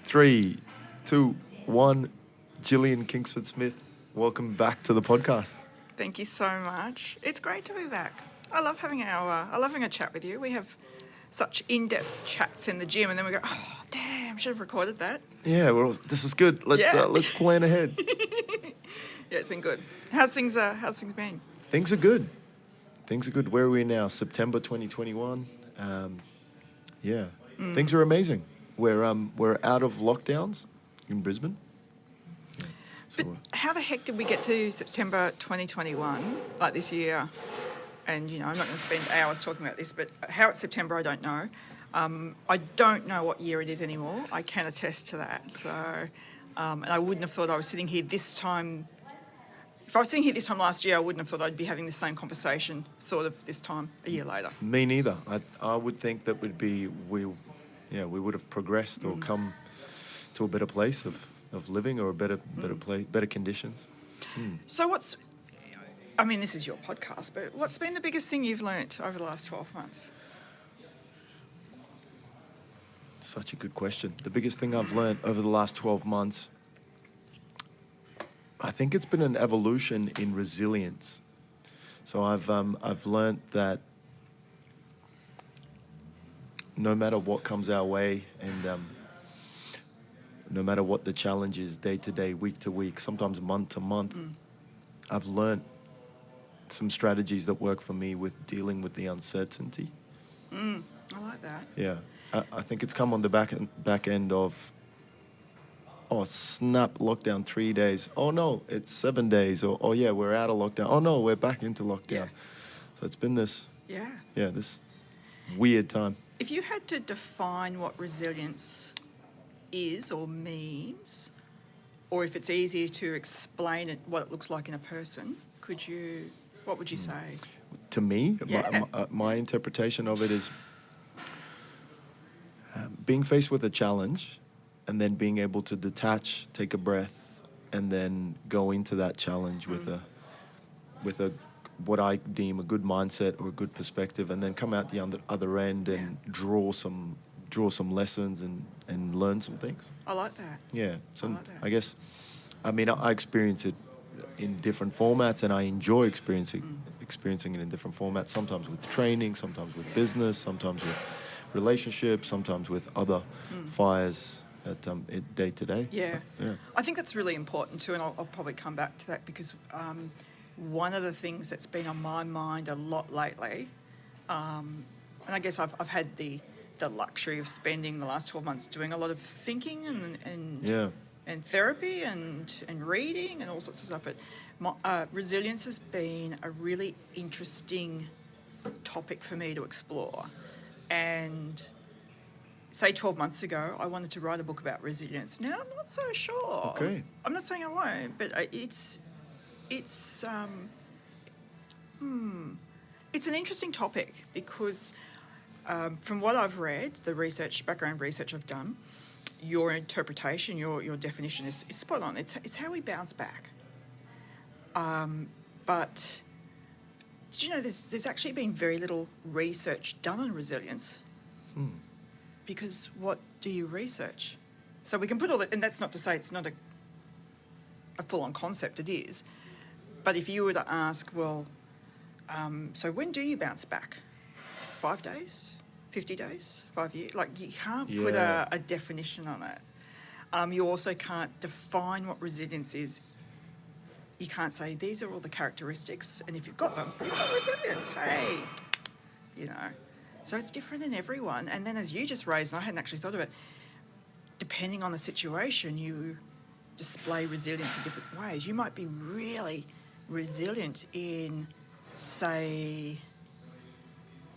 3, 2, 1. Jillian Kingsford Smith, welcome back to the podcast. Thank you so much. It's great to be back. I love having a chat with you. We have such in-depth chats in the gym, and then we go, oh damn, should have recorded that. Yeah, well, this is good. Let's plan ahead. Yeah, it's been good. How's things been? Things are good. Where are we now? September 2021. Things are amazing. We're out of lockdowns in Brisbane. Yeah. So, But how the heck did we get to September 2021, like this year? And, I'm not going to spend hours talking about this, but how it's September, I don't know. I don't know what year it is anymore. I can attest to that. So, and I wouldn't have thought I was sitting here this time. If I was sitting here this time last year, I wouldn't have thought I'd be having the same conversation sort of this time a year later. me neither. I would think that we would have progressed or come to a better place of living or a better place, better conditions. So this is your podcast, but what's been the biggest thing you've learnt over the last 12 months? Such a good question. The biggest thing I've learned over the last 12 months, I think it's been an evolution in resilience. So I've learned that no matter what comes our way and no matter what the challenge is, day to day, week to week, sometimes month to month, I've learned some strategies that work for me with dealing with the uncertainty. I like that. Yeah. I think it's come on the back end of, oh, snap, lockdown 3 days. Oh, no, it's 7 days. Or, oh, yeah, we're out of lockdown. Oh, no, we're back into lockdown. Yeah. So it's been this weird time. If you had to define what resilience is or means, or if it's easier to explain it, what it looks like in a person, what would you say? To me, Yeah. my interpretation of it is being faced with a challenge and then being able to detach, take a breath, and then go into that challenge with a what I deem a good mindset or a good perspective, and then come out the other end and draw some lessons and learn some things. I like that. Yeah. So I like that. I guess, I experience it in different formats, and I enjoy experiencing it in different formats. Sometimes with training, sometimes with business, sometimes with relationships, sometimes with other fires at day to day. Yeah. I think that's really important too, and I'll probably come back to that because one of the things that's been on my mind a lot lately, and I guess I've had the luxury of spending the last 12 months doing a lot of thinking and therapy and reading and all sorts of stuff. But resilience has been a really interesting topic for me to explore. And say 12 months ago, I wanted to write a book about resilience. Now I'm not so sure. Okay. I'm not saying I won't, but it's an interesting topic because from what I've read, the background research I've done, your interpretation, your definition is spot on. It's how we bounce back. But did you know there's actually been very little research done on resilience? Because what do you research? So we can put all that, and that's not to say it's not a full-on concept, it is. But if you were to ask, so when do you bounce back? 5 days? 50 days? 5 years? Like, you can't put a definition on it. You also can't define what resilience is. You can't say, these are all the characteristics, and if you've got them, you've got resilience. Hey, So it's different in everyone. And then as you just raised, and I hadn't actually thought of it, depending on the situation, you display resilience in different ways. You might be really resilient in, say,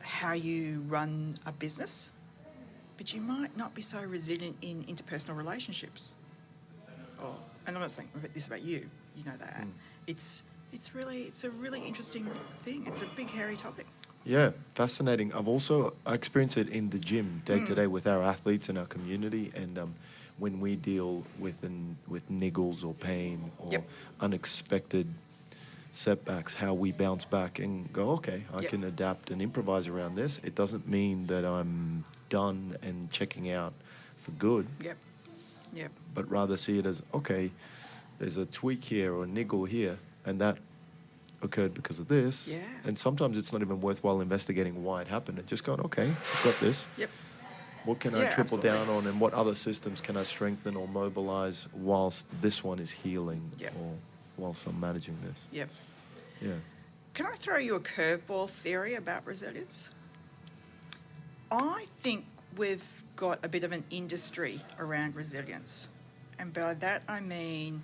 how you run a business, but you might not be so resilient in interpersonal relationships. And I'm not saying this about you, you know that. It's a really interesting thing. It's a big, hairy topic. Yeah, fascinating. I experience it in the gym day to day with our athletes in our community, and when we deal with niggles or pain or unexpected setbacks, how we bounce back and go, okay, I can adapt and improvise around this. It doesn't mean that I'm done and checking out for good. Yep. Yep. but rather see it as, okay, there's a tweak here or a niggle here, and that occurred because of this. Yeah. And sometimes it's not even worthwhile investigating why it happened. It's just going, okay, I've got this. Yep. What can I Yeah, triple absolutely. down on, and what other systems can I strengthen or mobilize whilst this one is healing, Yep. or whilst I'm managing this? Yep. Yeah. Can I throw you a curveball theory about resilience? I think we've got a bit of an industry around resilience. And by that I mean,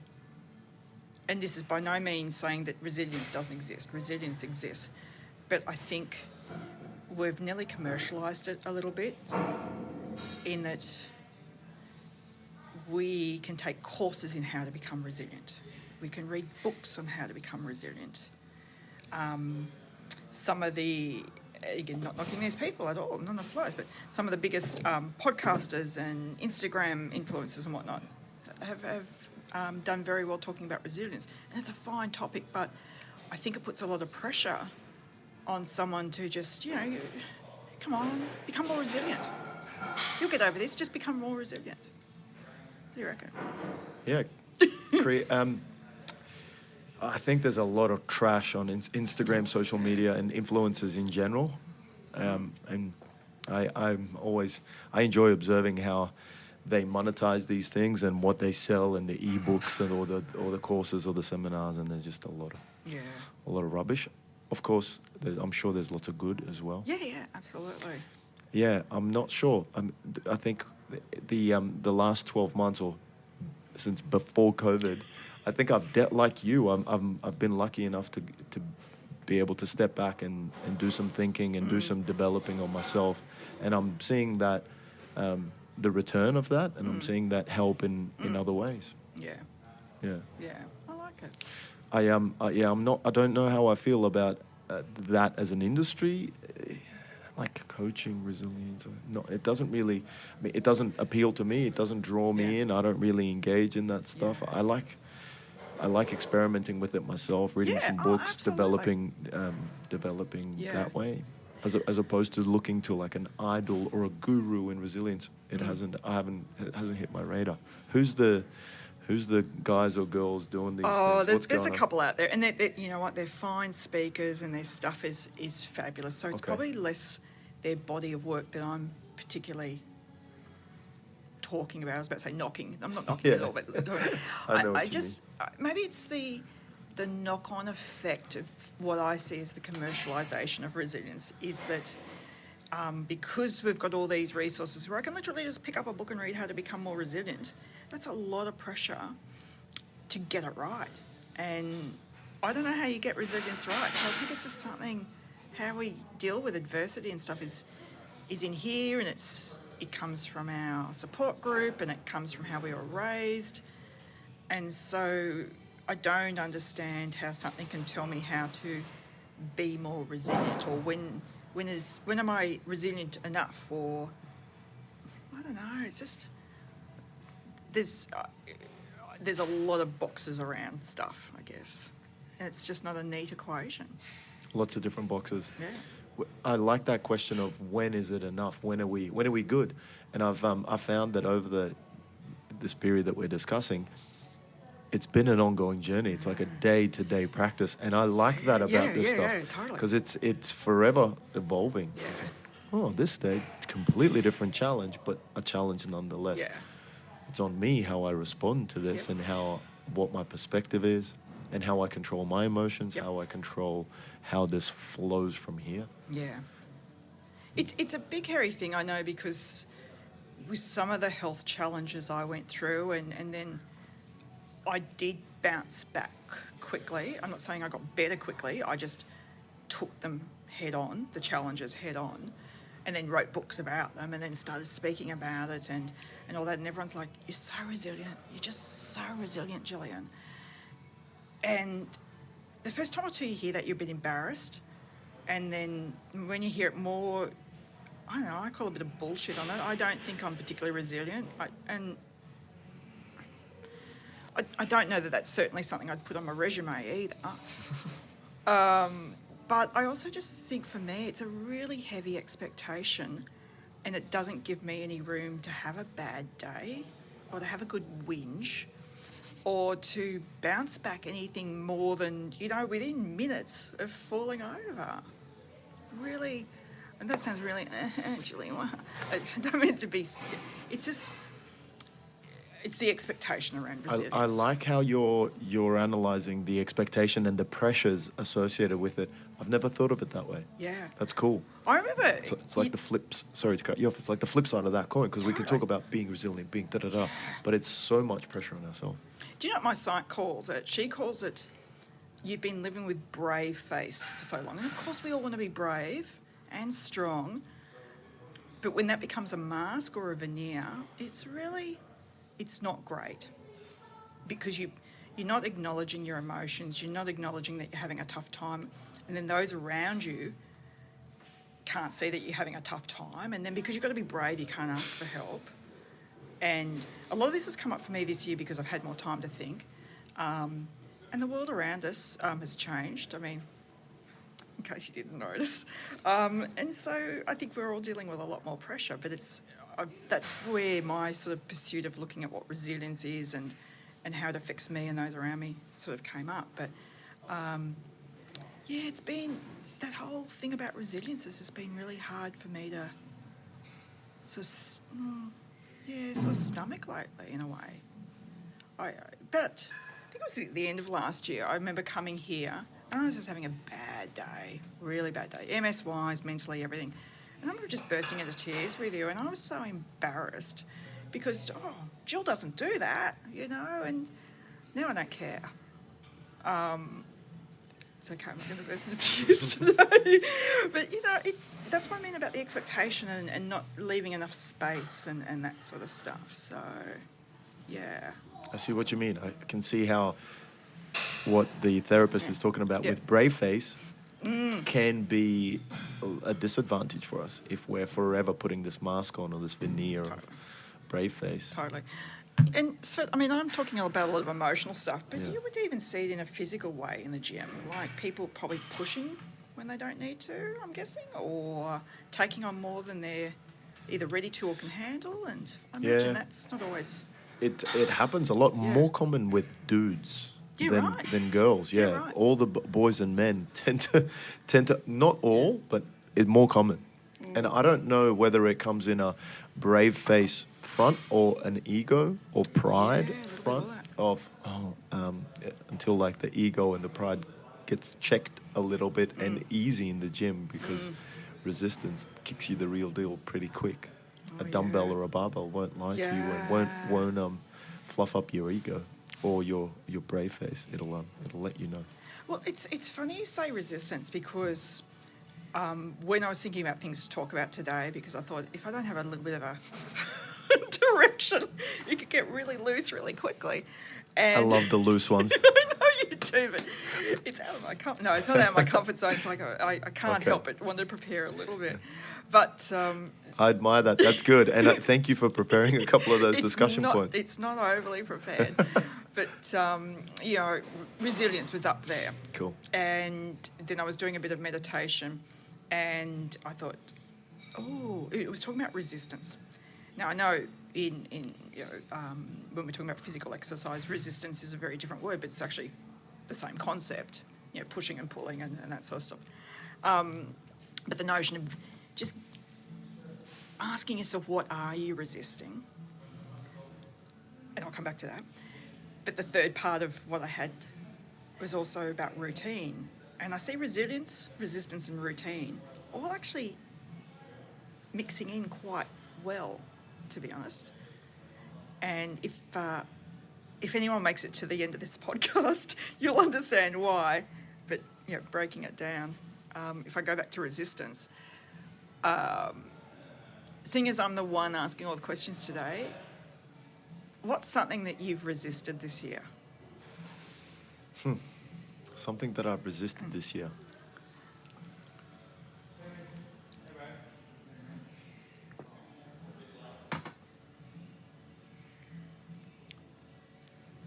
and this is by no means saying that resilience doesn't exist. Resilience exists. But I think we've nearly commercialised it a little bit, in that we can take courses in how to become resilient. We can read books on how to become resilient. Some of the, again, not knocking these people at all, none of the slightest, but some of the biggest podcasters and Instagram influencers and whatnot have done very well talking about resilience. And it's a fine topic, but I think it puts a lot of pressure on someone to just, come on, become more resilient. You'll get over this, just become more resilient. What do you reckon? Yeah. I think there's a lot of trash on Instagram, social media, and influencers in general. And I enjoy observing how they monetize these things and what they sell, and the ebooks and or the courses or the seminars, and there's just a lot of rubbish. Of course, I'm sure there's lots of good as well. Yeah, absolutely. Yeah, I'm not sure. I think the last 12 months, or since before COVID, I think like you, I've been lucky enough to be able to step back and do some thinking and do some developing on myself, and I'm seeing that the return of that, and I'm seeing that help in other ways. Yeah, I like it. I don't know how I feel about that as an industry, like coaching resilience. No, it doesn't really. I mean, it doesn't appeal to me. It doesn't draw me in. I don't really engage in that stuff. Yeah. I like experimenting with it myself, reading some books, absolutely. developing Yeah. that way, as opposed to looking to like an idol or a guru in resilience. It hasn't hit my radar. Who's the guys or girls doing these things? There's a couple out there, and they're you know what, they're fine speakers, and their stuff is fabulous. So it's probably less their body of work that I'm particularly talking about. I was about to say knocking. I'm not knocking at all, but I know what you mean. Maybe it's the knock-on effect of what I see as the commercialisation of resilience is that because we've got all these resources where I can literally just pick up a book and read how to become more resilient, that's a lot of pressure to get it right. And I don't know how you get resilience right. I think it's just something, how we deal with adversity and stuff is in here, and it comes from our support group, and it comes from how we were raised. And so I don't understand how something can tell me how to be more resilient, or when am I resilient enough, or I don't know. It's just there's a lot of boxes around stuff, I guess, and it's just not a neat equation. Lots of different boxes. Yeah. I like that question of when is it enough? When are we good? And I've found that over this period that we're discussing, it's been an ongoing journey. It's like a day-to-day practice, and I like that about this stuff, totally. because it's forever evolving. Yeah. It's like, this day, completely different challenge, but a challenge nonetheless. Yeah. It's on me how I respond to this, and what my perspective is, and how I control my emotions, how I control how this flows from here. Yeah. It's a big, hairy thing, I know, because with some of the health challenges I went through, and then I did bounce back quickly. I'm not saying I got better quickly. I just took them head on, the challenges head on, and then wrote books about them, and then started speaking about it and all that. And everyone's like, "You're so resilient. You're just so resilient, Jillian." And the first time or two you hear that, you're a bit embarrassed. And then when you hear it more, I don't know, I call a bit of bullshit on it. I don't think I'm particularly resilient. I don't know that that's certainly something I'd put on my resume either. But I also just think for me, it's a really heavy expectation, and it doesn't give me any room to have a bad day. or to have a good whinge or to bounce back anything more than, within minutes of falling over. Really, and that sounds really, actually, I don't mean to be, it's just, it's the expectation around resilience. I like how you're analysing the expectation and the pressures associated with it. I've never thought of it that way. Yeah. That's cool. I remember... So it's like the flips... Sorry to cut you off. It's like the flip side of that coin, because we can talk about being resilient, being da-da-da, but it's so much pressure on ourselves. Do you know what my site calls it? She calls it, you've been living with brave face for so long. And of course we all want to be brave and strong, but when that becomes a mask or a veneer, it's not great, because you're not acknowledging your emotions, you're not acknowledging that you're having a tough time, and then those around you can't see that you're having a tough time, and then because you've got to be brave, you can't ask for help. And a lot of this has come up for me this year because I've had more time to think, and the world around us has changed. I mean, in case you didn't notice, and so I think we're all dealing with a lot more pressure, but that's where my sort of pursuit of looking at what resilience is and how it affects me and those around me sort of came up. But yeah, it's been, that whole thing about resilience has just been really hard for me to sort of stomach lately in a way. But I think it was at the end of last year, I remember coming here and I was just having a bad day, really bad day, MS-wise, mentally, everything. And I remember just bursting into tears with you, and I was so embarrassed because, Jill doesn't do that, and now I don't care. It's okay, I'm not going to burst into tears today. But, that's what I mean about the expectation and not leaving enough space and that sort of stuff. So, yeah. I see what you mean. I can see how what the therapist is talking about with brave face can be a disadvantage for us if we're forever putting this mask on or this veneer of brave face. Totally. And so, I mean, I'm talking about a lot of emotional stuff, but you would even see it in a physical way in the gym, like people probably pushing when they don't need to, I'm guessing, or taking on more than they're either ready to or can handle, and I imagine that's not always... It happens a lot more common with dudes than girls. Yeah, right. All the boys and men tend to not all, but it's more common. And I don't know whether it comes in a brave face front or an ego or pride front of until like the ego and the pride gets checked a little bit and easy in the gym, because resistance kicks you the real deal pretty quick. A dumbbell or a barbell won't lie to you and won't fluff up your ego or your brave face. It'll let you know. Well, it's funny you say resistance, because when I was thinking about things to talk about today, because I thought if I don't have a little bit of a direction, it could get really loose really quickly. And I love the loose ones. I know you do, but it's out of my comfort. No, it's not out of my comfort zone. It's like I can't help it. Want to prepare a little bit. But I admire that. That's good. And thank you for preparing a couple of those discussion points. It's not overly prepared. But, resilience was up there. Cool. And then I was doing a bit of meditation, and I thought, it was talking about resistance. Now, I know when we're talking about physical exercise, resistance is a very different word, but it's actually the same concept, pushing and pulling and that sort of stuff. But the notion of just asking yourself, what are you resisting? And I'll come back to that. But the third part of what I had was also about routine. And I see resilience, resistance and routine all actually mixing in quite well, to be honest. And if anyone makes it to the end of this podcast, you'll understand why. But, breaking it down, if I go back to resistance, seeing as I'm the one asking all the questions today, what's something that you've resisted this year? Something that I've resisted this year.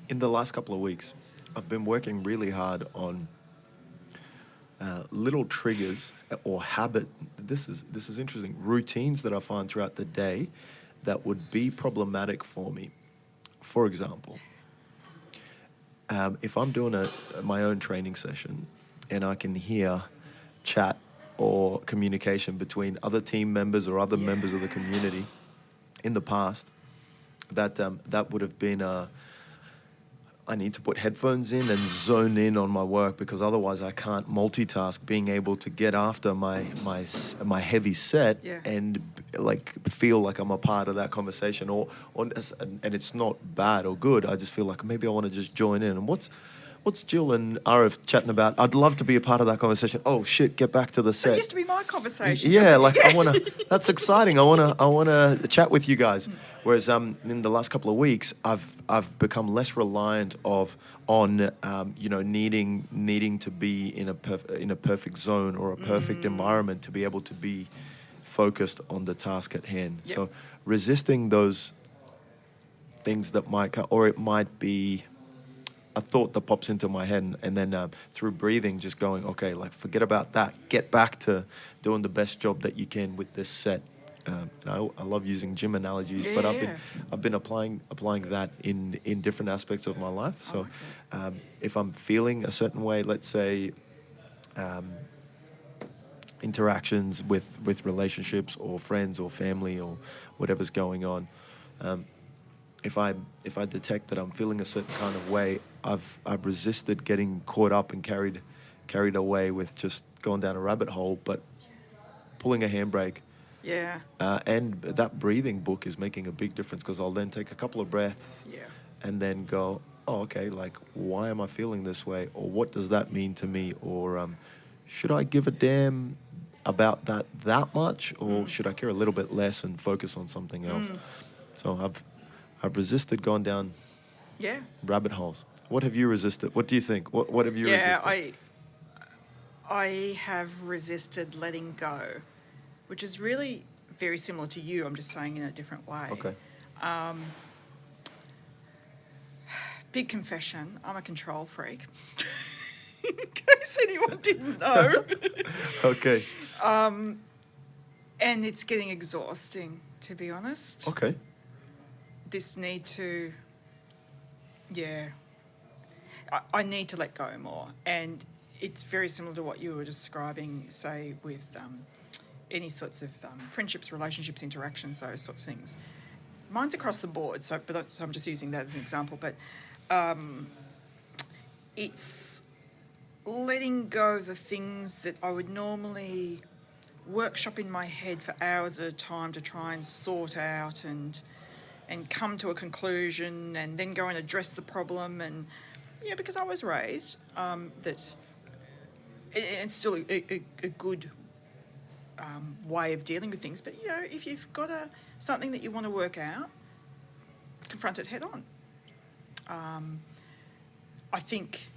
In the last couple of weeks, I've been working really hard on little triggers or habit. This is interesting. Routines that I find throughout the day that would be problematic for me, for example, if I'm doing my own training session and I can hear chat or communication between other team members or other members of the community in the past, that would have been I need to put headphones in and zone in on my work, because otherwise I can't multitask, being able to get after my heavy set and like feel like I'm a part of that conversation, and it's not bad or good. I just feel like maybe I want to just join in. And what's Jill and Arif chatting about? I'd love to be a part of that conversation. Oh shit, get back to the set. That used to be my conversation. Yeah, like I want to. That's exciting. I want to chat with you guys. Whereas in the last couple of weeks, I've become less reliant on needing to be in a perfect zone or a perfect environment to be able to be focused on the task at hand. Yep. So resisting those things that might come, or it might be a thought that pops into my head, and then through breathing, just going, okay, like forget about that. Get back to doing the best job that you can with this set. And I love using gym analogies, but I've been applying that in different aspects of my life. So if I'm feeling a certain way, let's say interactions with relationships or friends or family or whatever's going on, if I detect that I'm feeling a certain kind of way, I've resisted getting caught up and carried away with just going down a rabbit hole, but pulling a handbrake. Yeah. And that breathing book is making a big difference, because I'll then take a couple of breaths and then go, oh, okay, like, why am I feeling this way? Or what does that mean to me? Or should I give a damn about that much? Or should I care a little bit less and focus on something else? So I've resisted going down rabbit holes. What have you resisted? What do you think? What have you resisted? I have resisted letting go, which is really very similar to you. I'm just saying in a different way. Okay. Big confession, I'm a control freak. In case anyone didn't know. Okay. And it's getting exhausting, to be honest. Okay. This need to, I need to let go more. And it's very similar to what you were describing, say, with any sorts of friendships, relationships, interactions, those sorts of things. Mine's across the board, so I'm just using that as an example. But it's letting go of the things that I would normally workshop in my head for hours at a time to try and sort out and come to a conclusion, and then go and address the problem. And because I was raised that it's still a good way of dealing with things. But if you've got something that you want to work out, confront it head on. I think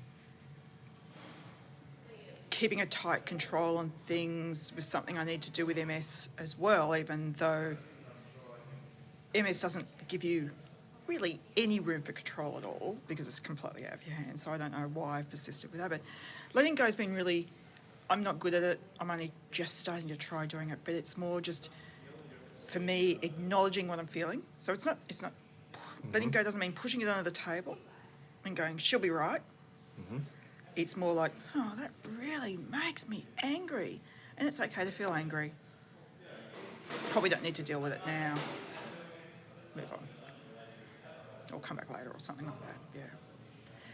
keeping a tight control on things was something I need to do with MS as well, even though MS doesn't give you really any room for control at all, because it's completely out of your hands. So I don't know why I've persisted with that. But letting go has been really, I'm not good at it. I'm only just starting to try doing it. But it's more just, for me, acknowledging what I'm feeling. So it's not letting go doesn't mean pushing it under the table and going, she'll be right. It's more like, oh, that really makes me angry. And it's okay to feel angry. Probably don't need to deal with it now. Move on. Or come back later or something like that,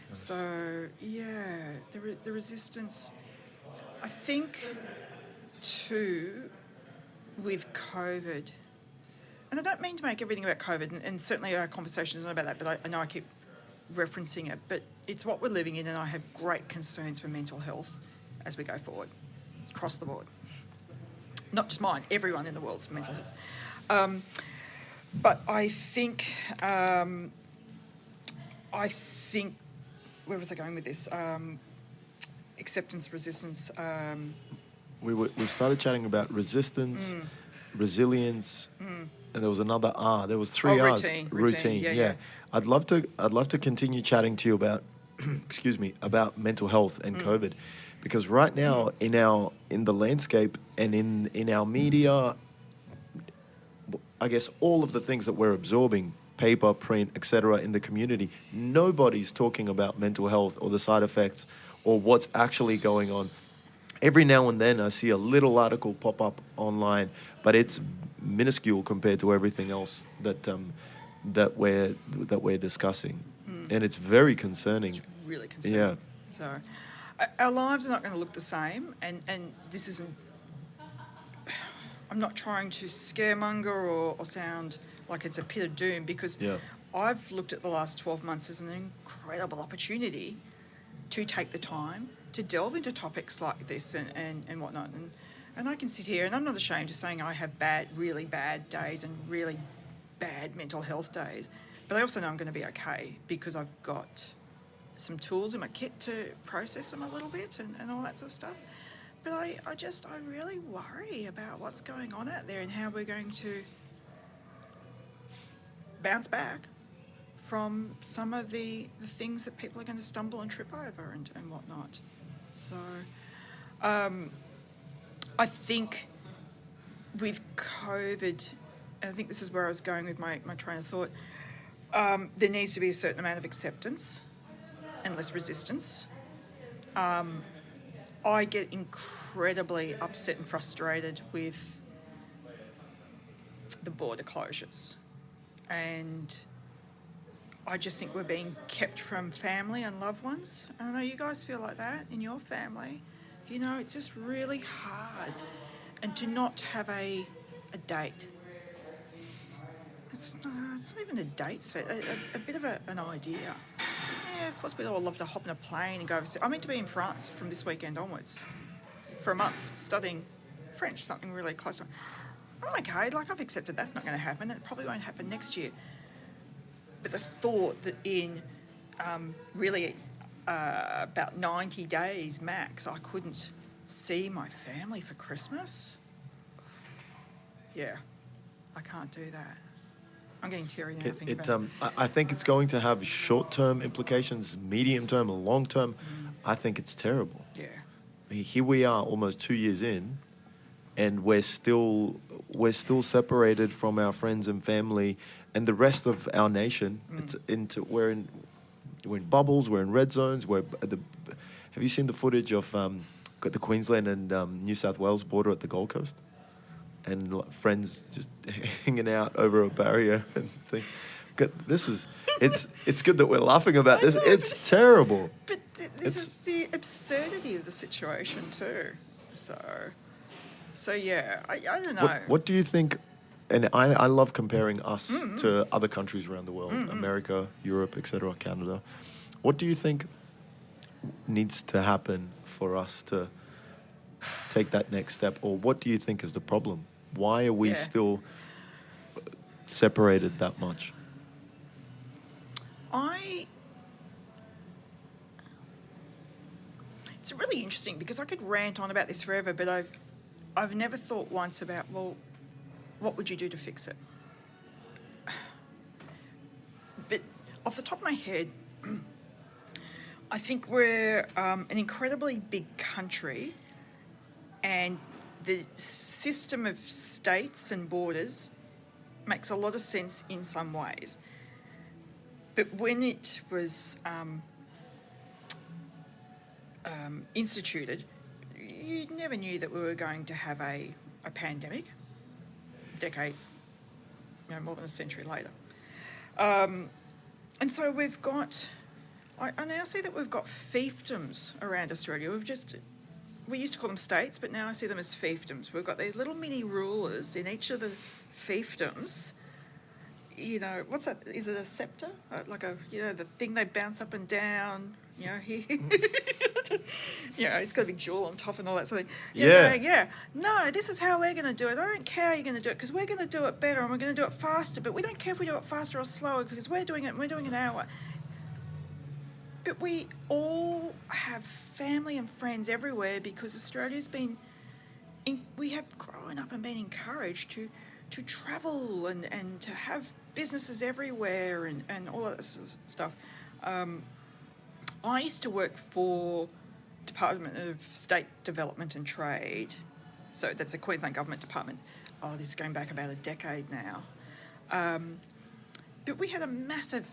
Nice. So, the resistance, I think, too, with COVID, and I don't mean to make everything about COVID, and certainly our conversation is not about that, but I know I keep referencing it, but it's what we're living in, and I have great concerns for mental health as we go forward, across the board. Not just mine, everyone in the world's mental health. But I think, where was I going with this? Acceptance, resistance. We started chatting about resistance, resilience, and there was another R. There was three R's. Routine. Yeah. I'd love to continue chatting to you about, about mental health and COVID, because right now in the landscape and in our media, I guess all of the things that we're absorbing paper, print, etc. in the community. Nobody's talking about mental health or the side effects or what's actually going on. Every now and then I see a little article pop up online, but it's minuscule compared to everything else that we're discussing, and it's very concerning. It's really concerning. Yeah. So, our lives are not going to look the same, and this isn't. I'm not trying to scaremonger or sound like it's a pit of doom, because Yeah. I've looked at the last 12 months as an incredible opportunity to take the time to delve into topics like this and whatnot. And I can sit here, and I'm not ashamed of saying I have really bad days and really bad mental health days, but I also know I'm going to be okay because I've got some tools in my kit to process them a little bit and all that sort of stuff. But I really worry about what's going on out there and how we're going to bounce back from some of the things that people are going to stumble and trip over and whatnot. So I think with COVID, and I think this is where I was going with my train of thought, there needs to be a certain amount of acceptance and less resistance. I get incredibly upset and frustrated with the border closures, and I just think we're being kept from family and loved ones. And I know you guys feel like that in your family. You know, it's just really hard. And to not have a date. It's not even a date, Svet, a bit of an idea. Yeah, of course we'd all love to hop in a plane and go overseas. I'm meant to be in France from this weekend onwards for a month studying French, something really close to me. I'm okay, like I've accepted that's not going to happen. It probably won't happen next year. But the thought that in really about 90 days max, I couldn't see my family for Christmas. Yeah, I can't do that. I'm getting teary now thinking about it. I think it's going to have short-term implications, medium-term and long-term. I think it's terrible. Yeah. Here we are almost 2 years in, and we're still separated from our friends and family and the rest of our nation. We're in bubbles. We're in red zones. Have you seen the footage of the Queensland and New South Wales border at the Gold Coast? And friends just hanging out over a barrier and things. It's good that we're laughing about this. It's terrible. But this is the absurdity of the situation too. So yeah, I don't know. What do you think? And I love comparing us to other countries around the world, America, Europe, etc., Canada. What do you think needs to happen for us to take that next step? Or what do you think is the problem? Why are we still separated that much? It's really interesting because I could rant on about this forever, but I've never thought once about, well, what would you do to fix it? But off the top of my head, I think we're an incredibly big country, and the system of states and borders makes a lot of sense in some ways. But when it was instituted, you never knew that we were going to have a pandemic decades, more than a century later. And so we've got, I now see that we've got fiefdoms around Australia. We used to call them states, but now I see them as fiefdoms. We've got these little mini rulers in each of the fiefdoms. You know, what's that? Is it a scepter? Like the thing they bounce up and down, here. It's got a big jewel on top and all that sort of thing. Yeah. No, this is how we're going to do it. I don't care how you're going to do it because we're going to do it better and we're going to do it faster, but we don't care if we do it faster or slower because we're doing it and we're doing it our way. But we all have family and friends everywhere because Australia's we have grown up and been encouraged to travel and to have businesses everywhere and all that sort of stuff. I used to work for Department of State Development and Trade. So that's the Queensland Government Department. Oh, this is going back about a decade now. but we had a massive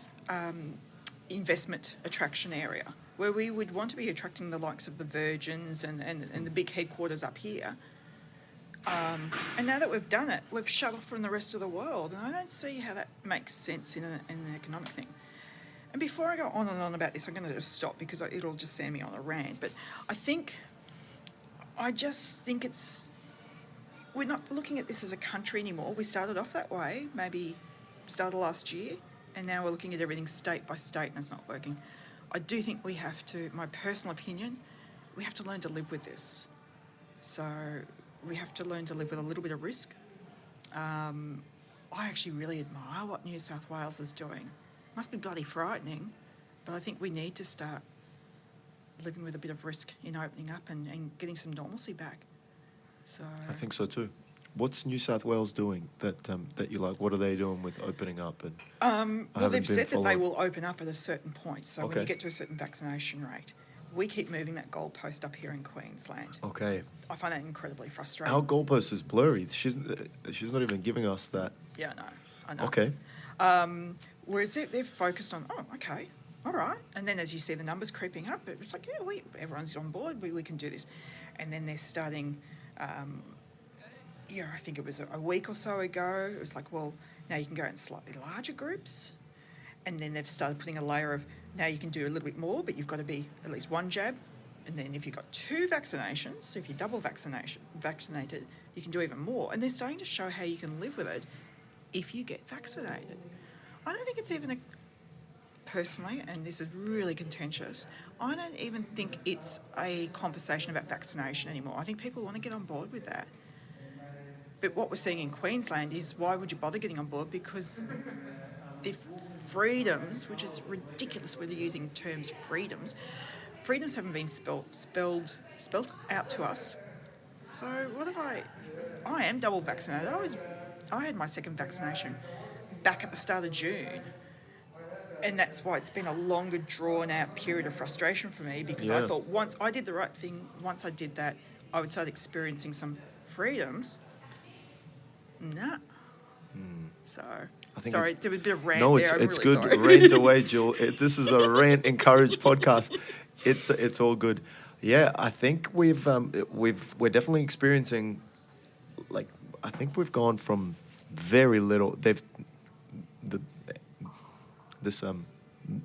investment attraction area where we would want to be attracting the likes of the Virgins and the big headquarters up here. And now that we've done it, we've shut off from the rest of the world, and I don't see how that makes sense in an economic thing. And before I go on and on about this, I'm going to just stop because it'll just send me on a rant. But I just think we're not looking at this as a country anymore. We started off that way, maybe started last year, and now we're looking at everything state by state, and it's not working. I do think we have to, my personal opinion, we have to learn to live with this. So we have to learn to live with a little bit of risk. I actually really admire what New South Wales is doing. It must be bloody frightening, but I think we need to start living with a bit of risk in opening up and getting some normalcy back. So I think so too. What's New South Wales doing that you like? What are they doing with opening up? And well, they've said that they will open up at a certain point. So Okay. when you get to a certain vaccination rate, we keep moving that goalpost up here in Queensland. Okay. I find that incredibly frustrating. Our goalpost is blurry. She's not even giving us that. Yeah, I know. Okay. Whereas they're focused on, okay, all right. And then as you see the numbers creeping up, it's like, yeah, everyone's on board. We can do this. And then they're starting, I think it was a week or so ago, it was like, well, now you can go in slightly larger groups. And then they've started putting a layer of, now you can do a little bit more, but you've got to be at least one jab. And then if you've got 2 vaccinations, so if you're double vaccinated, you can do even more. And they're starting to show how you can live with it if you get vaccinated. I don't think it's even personally, and this is really contentious, I don't even think it's a conversation about vaccination anymore. I think people want to get on board with that. But what we're seeing in Queensland is, why would you bother getting on board? Because the freedoms, which is ridiculous, we're using terms freedoms haven't been spelled out to us. So what have I am double vaccinated. I had my second vaccination back at the start of June. And that's why it's been a longer drawn out period of frustration for me, because I thought once I did the right thing, once I did that, I would start experiencing some freedoms. Nah. So, sorry, there was a bit of rant there. It's really good. Sorry. Rant away, Jill. This is a rant encouraged podcast. It's all good. Yeah, I think we're definitely experiencing, like, I think we've gone from very little. This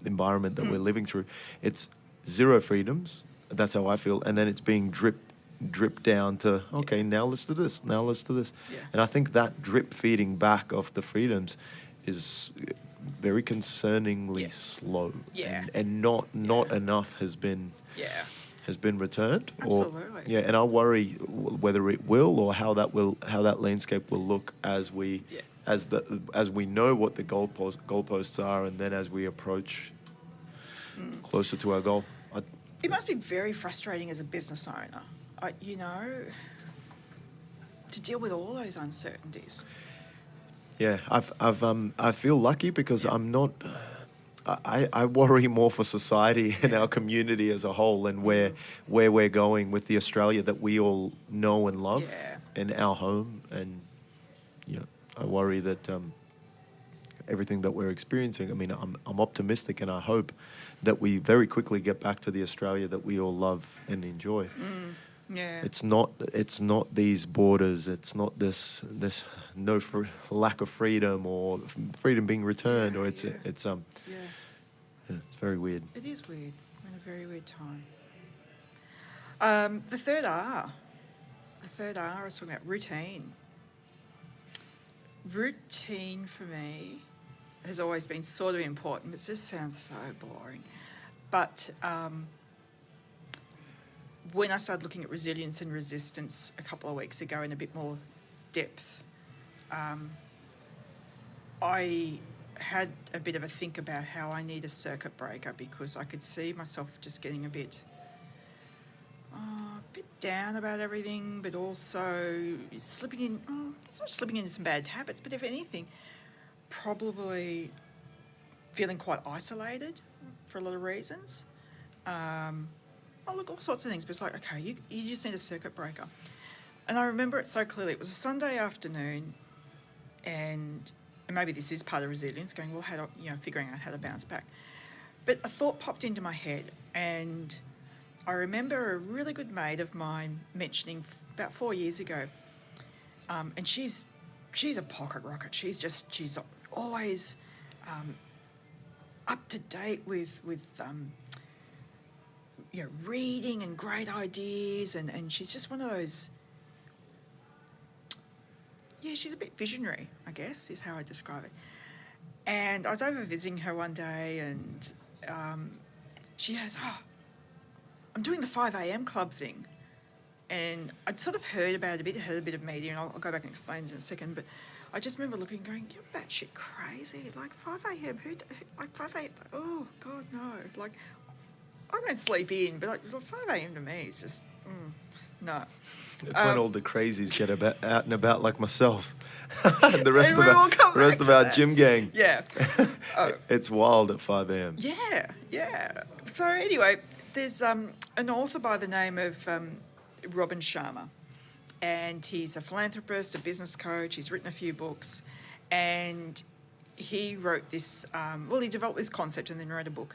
environment that we're living through, it's zero freedoms. That's how I feel, and then it's being drip down to, okay, now let's do this, now let's do this. Yeah. And I think that drip feeding back of the freedoms is very concerningly slow. Yeah. And not enough has been returned. Absolutely. And I worry whether it will, or how that landscape will look as we as we know what the goalposts are, and then as we approach closer to our goal. It must be very frustrating as a business owner, to deal with all those uncertainties. Yeah, I feel lucky because I'm not. I worry more for society and our community as a whole, and where we're going with the Australia that we all know and love, and our home. And I worry that everything that we're experiencing. I mean, I'm optimistic, and I hope that we very quickly get back to the Australia that we all love and enjoy. Yeah. It's not these borders. It's not this lack of freedom, or freedom being returned, or it's very weird. It is weird. We're in a very weird time. The third R is talking about routine. Routine for me has always been sort of important, but it just sounds so boring. But when I started looking at resilience and resistance a couple of weeks ago in a bit more depth, I had a bit of a think about how I need a circuit breaker, because I could see myself just getting a bit down about everything, but also slipping in, it's not slipping into some bad habits, but if anything, probably feeling quite isolated for a lot of reasons. Look, all sorts of things, but it's like, okay, you just need a circuit breaker. And I remember it so clearly. It was a Sunday afternoon, and and maybe this is part of resilience, going, well, how do, figuring out how to bounce back. But a thought popped into my head, and I remember a really good mate of mine mentioning about 4 years ago, and she's a pocket rocket. She's always up to date with reading and great ideas, and she's just one of those. Yeah, she's a bit visionary, I guess, is how I describe it. And I was over visiting her one day, and she goes, I'm doing the 5 a.m. club thing. And I'd sort of heard about it heard a bit of media, and I'll go back and explain it in a second, but I just remember looking and going, you're batshit crazy. Like 5 a.m., like 5 a.m., oh, God, no. Like, I don't sleep in, but like 5 a.m. to me is just, no. It's when all the crazies get out and about like myself. the rest of our gym gang. Yeah. It's wild at 5 a.m. Yeah. So anyway, there's an author by the name of Robin Sharma, and he's a philanthropist, a business coach. He's written a few books, and he wrote this, he developed this concept and then wrote a book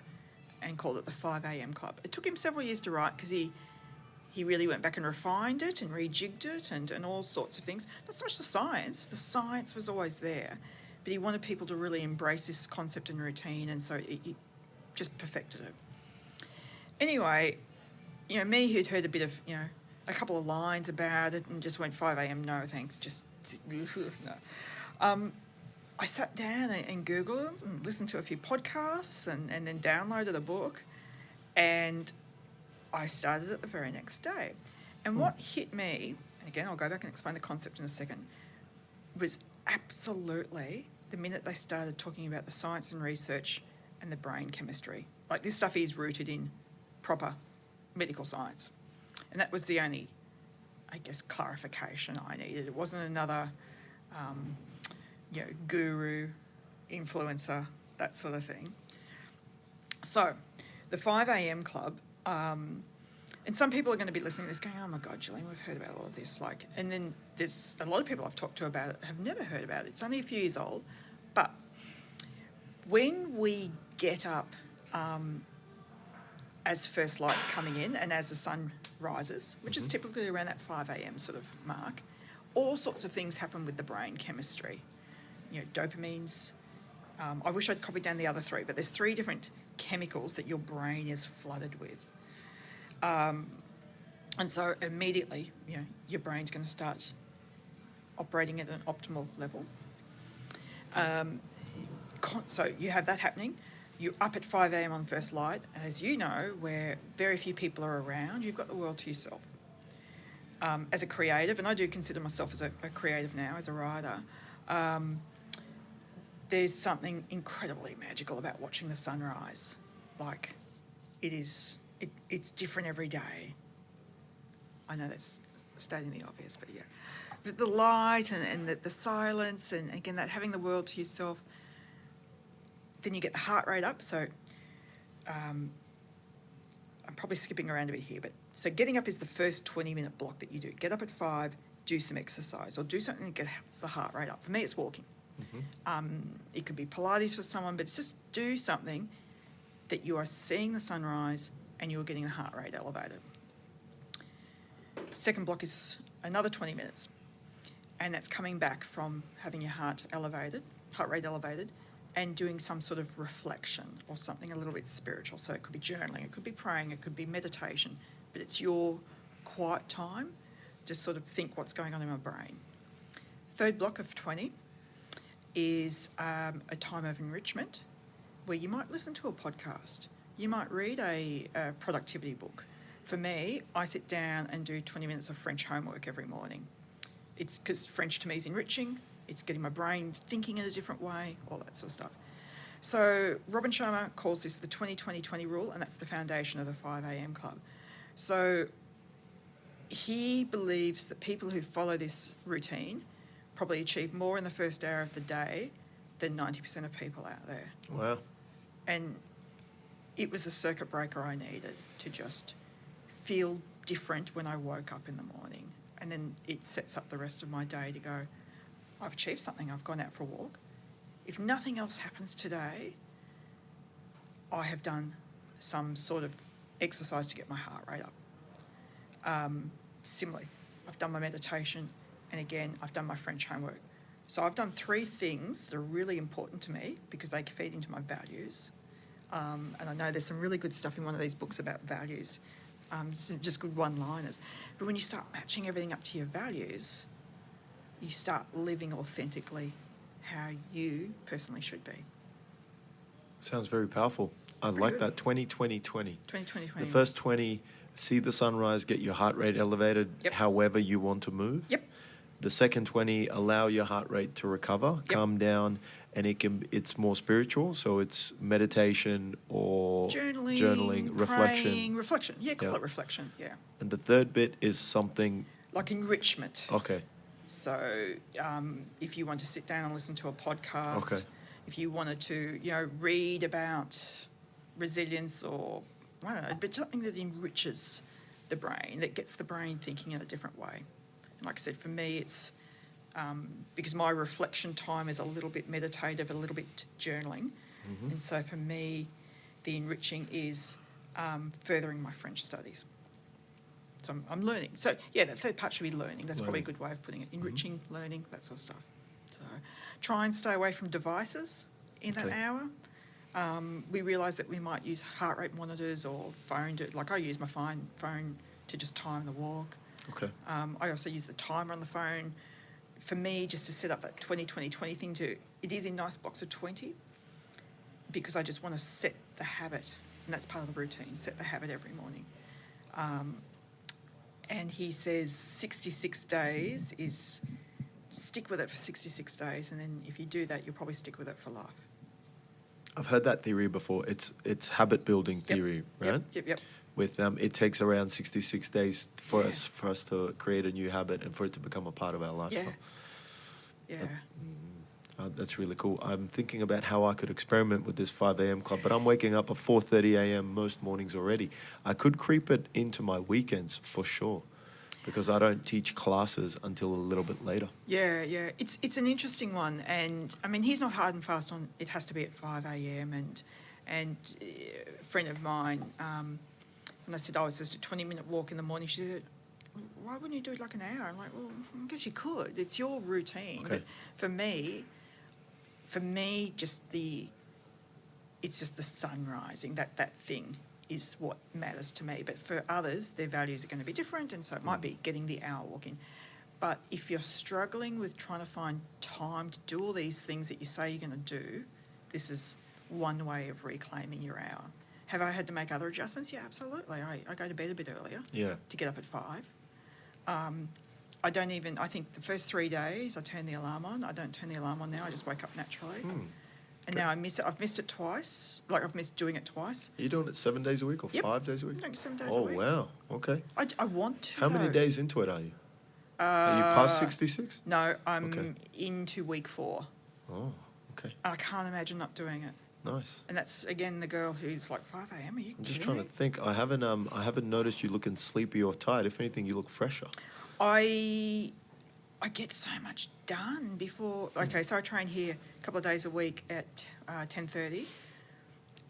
and called it the 5 a.m. Club. It took him several years to write because he really went back and refined it and rejigged it and all sorts of things. Not so much the science was always there, but he wanted people to really embrace this concept and routine, and so he just perfected it. Anyway, me who'd heard a bit of, a couple of lines about it and just went 5 a.m, no thanks, just no. I sat down and Googled and listened to a few podcasts and then downloaded a book, and I started it the very next day. And what hit me, and again, I'll go back and explain the concept in a second, was absolutely the minute they started talking about the science and research and the brain chemistry. Like, this stuff is rooted in proper medical science. And that was the only, I guess, clarification I needed. It wasn't another, guru, influencer, that sort of thing. So, the 5 a.m. Club, and some people are going to be listening to this going, oh my God, Jillian, we've heard about all of this. And then there's a lot of people I've talked to about it have never heard about it. It's only a few years old. But when we get up as first light's coming in and as the sun rises, which is typically around that 5 a.m. sort of mark, all sorts of things happen with the brain chemistry. Dopamines. I wish I'd copied down the other three, but there's 3 different chemicals that your brain is flooded with. And so immediately, your brain's going to start operating at an optimal level. So you have that happening. You're up at 5 a.m. on first light, and as you know, where very few people are around, you've got the world to yourself. As a creative, and I do consider myself as a creative now, as a writer, there's something incredibly magical about watching the sunrise. Like, it's different every day. I know that's stating the obvious, but yeah. But the light and the silence, and again, that having the world to yourself, then you get the heart rate up. So I'm probably skipping around a bit here, but so getting up is the first 20-minute block that you do. Get up at 5, do some exercise, or do something that gets the heart rate up. For me, it's walking. It could be Pilates for someone, but it's just do something that you are seeing the sunrise and you're getting the heart rate elevated. Second block is another 20 minutes, and that's coming back from having your heart rate elevated, and doing some sort of reflection or something a little bit spiritual. So it could be journaling, it could be praying, it could be meditation, but it's your quiet time to sort of think what's going on in my brain. Third block of 20 is a time of enrichment where you might listen to a podcast. You might read a productivity book. For me, I sit down and do 20 minutes of French homework every morning. It's because French to me is enriching. It's getting my brain thinking in a different way, all that sort of stuff. So Robin Sharma calls this the 20-20-20 rule, and that's the foundation of the 5 a.m. Club. So he believes that people who follow this routine probably achieve more in the first hour of the day than 90% of people out there. Wow. And it was a circuit breaker I needed to just feel different when I woke up in the morning. And then it sets up the rest of my day to go, I've achieved something. I've gone out for a walk if nothing else happens today, I have done some sort of exercise to get my heart rate up. Similarly, I've done my meditation, and again, I've done my French homework. So I've done 3 things that are really important to me because they feed into my values. And I know there's some really good stuff in one of these books about values, just good one-liners. But when you start matching everything up to your values, you start living authentically how you personally should be. Sounds very powerful. I like that. 20-20-20. 20-20-20. The first 20, see the sunrise, get your heart rate elevated however you want to move. Yep. The second 20, allow your heart rate to recover, calm down, and it's more spiritual, so it's meditation or journaling, praying, reflection. Yeah, call it reflection, yeah. And the third bit is something... like enrichment. Okay. So if you want to sit down and listen to a podcast, okay. if you wanted to, read about resilience or, I don't know, but something that enriches the brain, that gets the brain thinking in a different way. And like I said, for me, it's because my reflection time is a little bit meditative, a little bit journaling. Mm-hmm. And so for me, the enriching is furthering my French studies. So I'm learning. So, yeah, that third part should be learning. That's probably a good way of putting it. Enriching, learning, that sort of stuff. So try and stay away from devices in that hour. We realise that we might use heart rate monitors or phone. I use my phone to just time the walk. Okay. I also use the timer on the phone. For me, just to set up that 20-20-20 thing it is in nice blocks of 20 because I just want to set the habit, and that's part of the routine, set the habit every morning. And he says 66 days is stick with it for 66 days, and then if you do that, you'll probably stick with it for life. I've heard that theory before. It's habit building theory, right? Yep. With it takes around 66 days for us to create a new habit and for it to become a part of our lifestyle. Yeah. That's really cool. I'm thinking about how I could experiment with this 5 a.m. club, but I'm waking up at 4:30 a.m. most mornings already. I could creep it into my weekends for sure, because I don't teach classes until a little bit later. Yeah. It's an interesting one, and I mean he's not hard and fast on it has to be at 5 a.m. and a friend of mine, and I said, it's just a 20-minute walk in the morning. She said, why wouldn't you do it like an hour? I'm like, well, I guess you could. It's your routine. Okay. But for me, it's just the sun rising. That thing is what matters to me. But for others, their values are going to be different, and so it might be getting the hour walk in. But if you're struggling with trying to find time to do all these things that you say you're going to do, this is one way of reclaiming your hour. Have I had to make other adjustments? Yeah, absolutely. I go to bed a bit earlier to get up at 5. I think the first 3 days I turn the alarm on. I don't turn the alarm on now. I just wake up naturally. And now I miss it. I've missed it twice. I've missed doing it twice. Are you doing it 7 days a week or 5 days a week? I'm doing it 7 days a week. Oh, wow. Okay. I want to. How many days into it are you? Are you past 66? No, I'm into week 4. Oh, okay. I can't imagine not doing it. Nice. And that's, again, the girl who's like, 5 a.m, are you I'm just trying to think. I haven't noticed you looking sleepy or tired. If anything, you look fresher. I get so much done before... Okay, so I train here a couple of days a week at 10:30,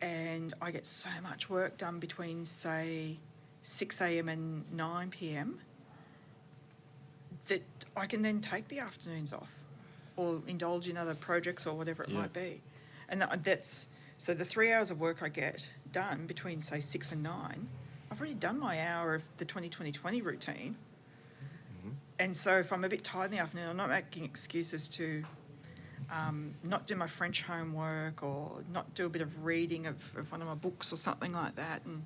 and I get so much work done between, say, 6 a.m. and 9 p.m. that I can then take the afternoons off or indulge in other projects or whatever it might be. And that's... So the 3 hours of work I get done between, say, 6 and 9, I've already done my hour of the 20-20-20 routine. And so if I'm a bit tired in the afternoon, I'm not making excuses to not do my French homework or not do a bit of reading of one of my books or something like that. And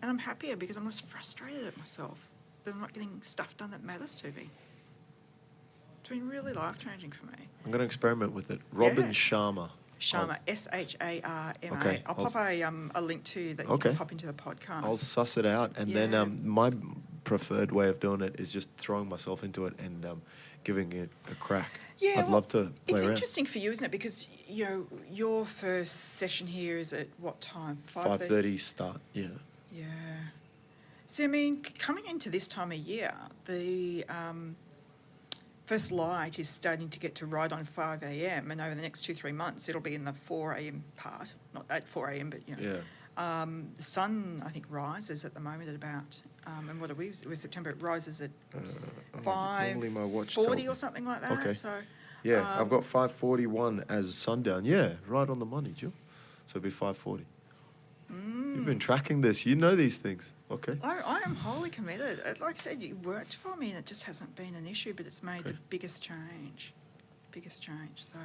I'm happier because I'm less frustrated at myself that I'm not getting stuff done that matters to me. It's been really life-changing for me. I'm going to experiment with it. Robin Sharma. Sharma, Sharma. Okay. I'll pop a link to you that you can pop into the podcast. I'll suss it out. And then my preferred way of doing it is just throwing myself into it and giving it a crack. Yeah, I'd love to play it's around. Interesting for you, isn't it? Because your first session here is at what time? 5:30 start. Yeah. Yeah. So I mean, coming into this time of year, for first light is starting to get to right on 5 a.m. and over the next 2-3 months it'll be in the 4 a.m. part, not at 4 a.m. but the sun I think rises at the moment at about and what are we? It was September. It rises at 5:40 or something like that. Okay. So I've got 5:41 as sundown. Yeah, right on the money, Jill. So it'll be 5:40. You've been tracking this. You know these things. Okay. I am wholly committed. Like I said, you worked for me and it just hasn't been an issue, but it's made the biggest change. So,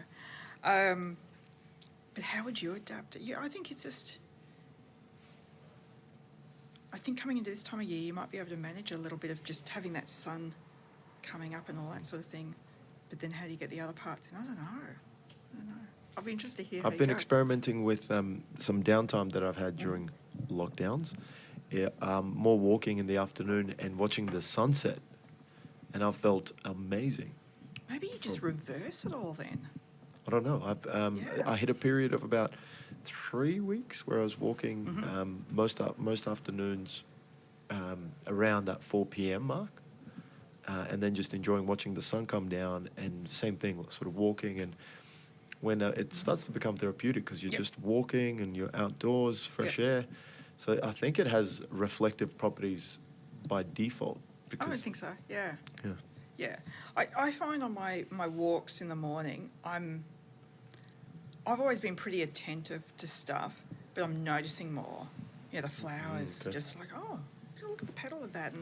but how would you adapt it? I think it's just... I think coming into this time of year, you might be able to manage a little bit of just having that sun coming up and all that sort of thing. But then how do you get the other parts in? I don't know. I'll be interested to hear how I've been experimenting with some downtime that I've had during lockdowns. More walking in the afternoon and watching the sunset. And I've felt amazing. Maybe you just reverse it all then. I don't know. I hit a period of about 3 weeks where I was walking most afternoons around that 4 p.m. mark, and then just enjoying watching the sun come down, and same thing, sort of walking. And when it starts to become therapeutic because you're just walking and you're outdoors, fresh air. So I think it has reflective properties by default. I would think so, yeah. I find on my walks in the morning, I've always been pretty attentive to stuff, but I'm noticing more. The flowers, just like, oh, look at the petal of that.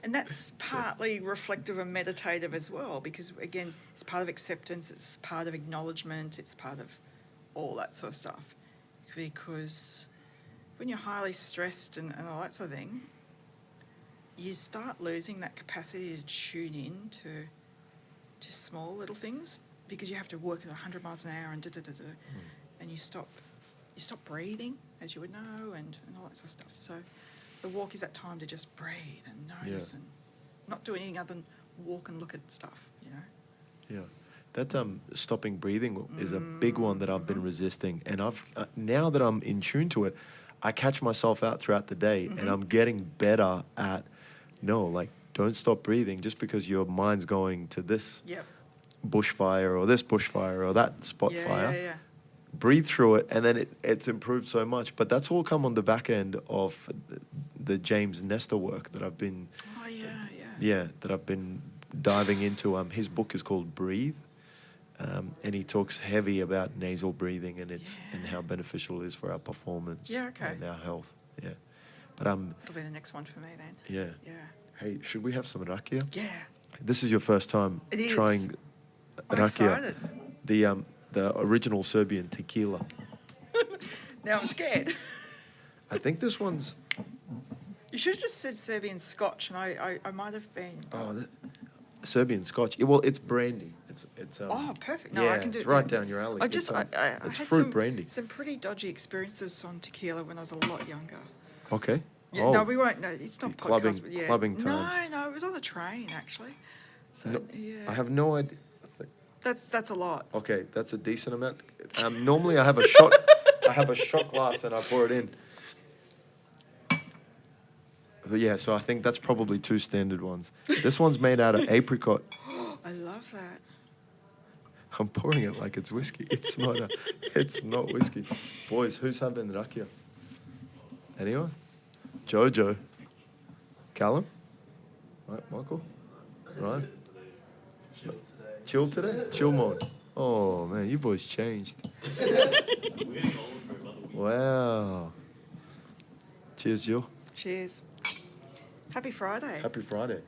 And that's partly reflective and meditative as well, because, again, it's part of acceptance, it's part of acknowledgement, it's part of all that sort of stuff. Because when you're highly stressed and all that sort of thing, you start losing that capacity to tune in to small little things, because you have to work at 100 miles an hour and and you stop breathing, as you would know, and all that sort of stuff. So the walk is that time to just breathe and notice and not do anything other than walk and look at stuff, Yeah. That stopping breathing is a big one that I've been resisting. And I've now that I'm in tune to it, I catch myself out throughout the day and I'm getting better at, don't stop breathing just because your mind's going to this bushfire or this bushfire or that spot fire. Yeah. Breathe through it, and then it's improved so much. But that's all come on the back end of the James Nestor work that I've been... that I've been diving into. His book is called Breathe, and he talks heavy about nasal breathing and and how beneficial it is for our performance and our health. But it'll be the next one for me then. Hey, should we have some rakia? Yeah. This is your first time trying I'm rakia. excited. The original Serbian tequila. Now I'm scared. I think this one's... You should have just said Serbian Scotch, and I might have been... Serbian Scotch. Well, it's brandy. It's perfect. No, I can do it. It's right down your alley. It's had fruit brandy. Some pretty dodgy experiences on tequila when I was a lot younger. Okay. Yeah, no, we won't. No, it's not podcast. Clubbing times. No, it was on the train actually. So I have no idea. That's a lot. Okay, that's a decent amount. Normally, I have a shot. I have a shot glass and I pour it in. So I think that's probably 2 standard ones. This one's made out of apricot. I love that. I'm pouring it like it's whiskey. It's not. It's not whiskey. Boys, who's having rakia? Anyone? Jojo. Callum. Right, Michael. Ryan. Chill today? Chill mode. Oh, man, you boys changed. Wow. Cheers, Jill. Cheers. Happy Friday. Happy Friday.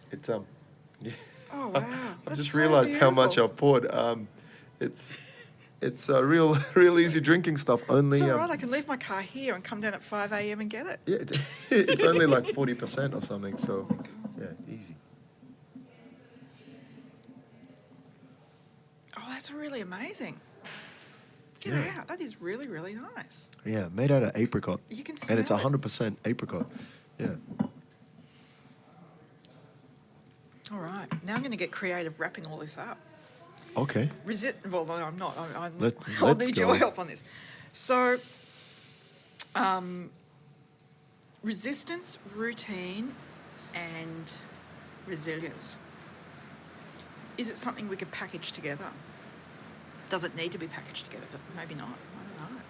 It's, yeah. Oh, wow. I just realised how much I've poured. It's real easy drinking stuff. Only, it's all right, I can leave my car here and come down at 5 a.m. and get it. Yeah, it's only like 40% or something, so, easy. Oh, that's really amazing. Get out. That is really, really nice. Yeah, made out of apricot. You can smell and it's 100% apricot. Yeah. All right. Now I'm going to get creative wrapping all this up. Okay. Well, no, I'm not. I'll let's need go. your help on this. So, resistance, routine, and resilience. is it something we could package together? Does it need to be packaged together? But maybe not. I don't know.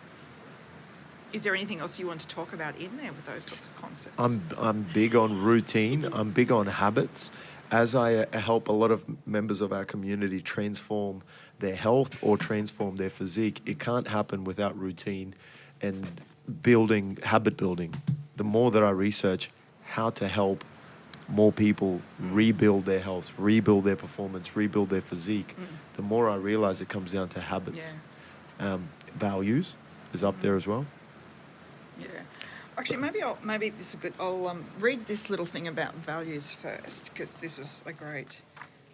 Is there anything else you want to talk about in there with those sorts of concepts? I'm big on routine. I'm big on habits. As I help a lot of members of our community transform their health or transform their physique, it can't happen without routine and habit building. The more that I research how to help more people rebuild their health, rebuild their performance, rebuild their physique, the more I realize it comes down to habits. Yeah. Values is up there as well. Yeah. Actually, maybe this is good. I'll read this little thing about values first, because this was a great.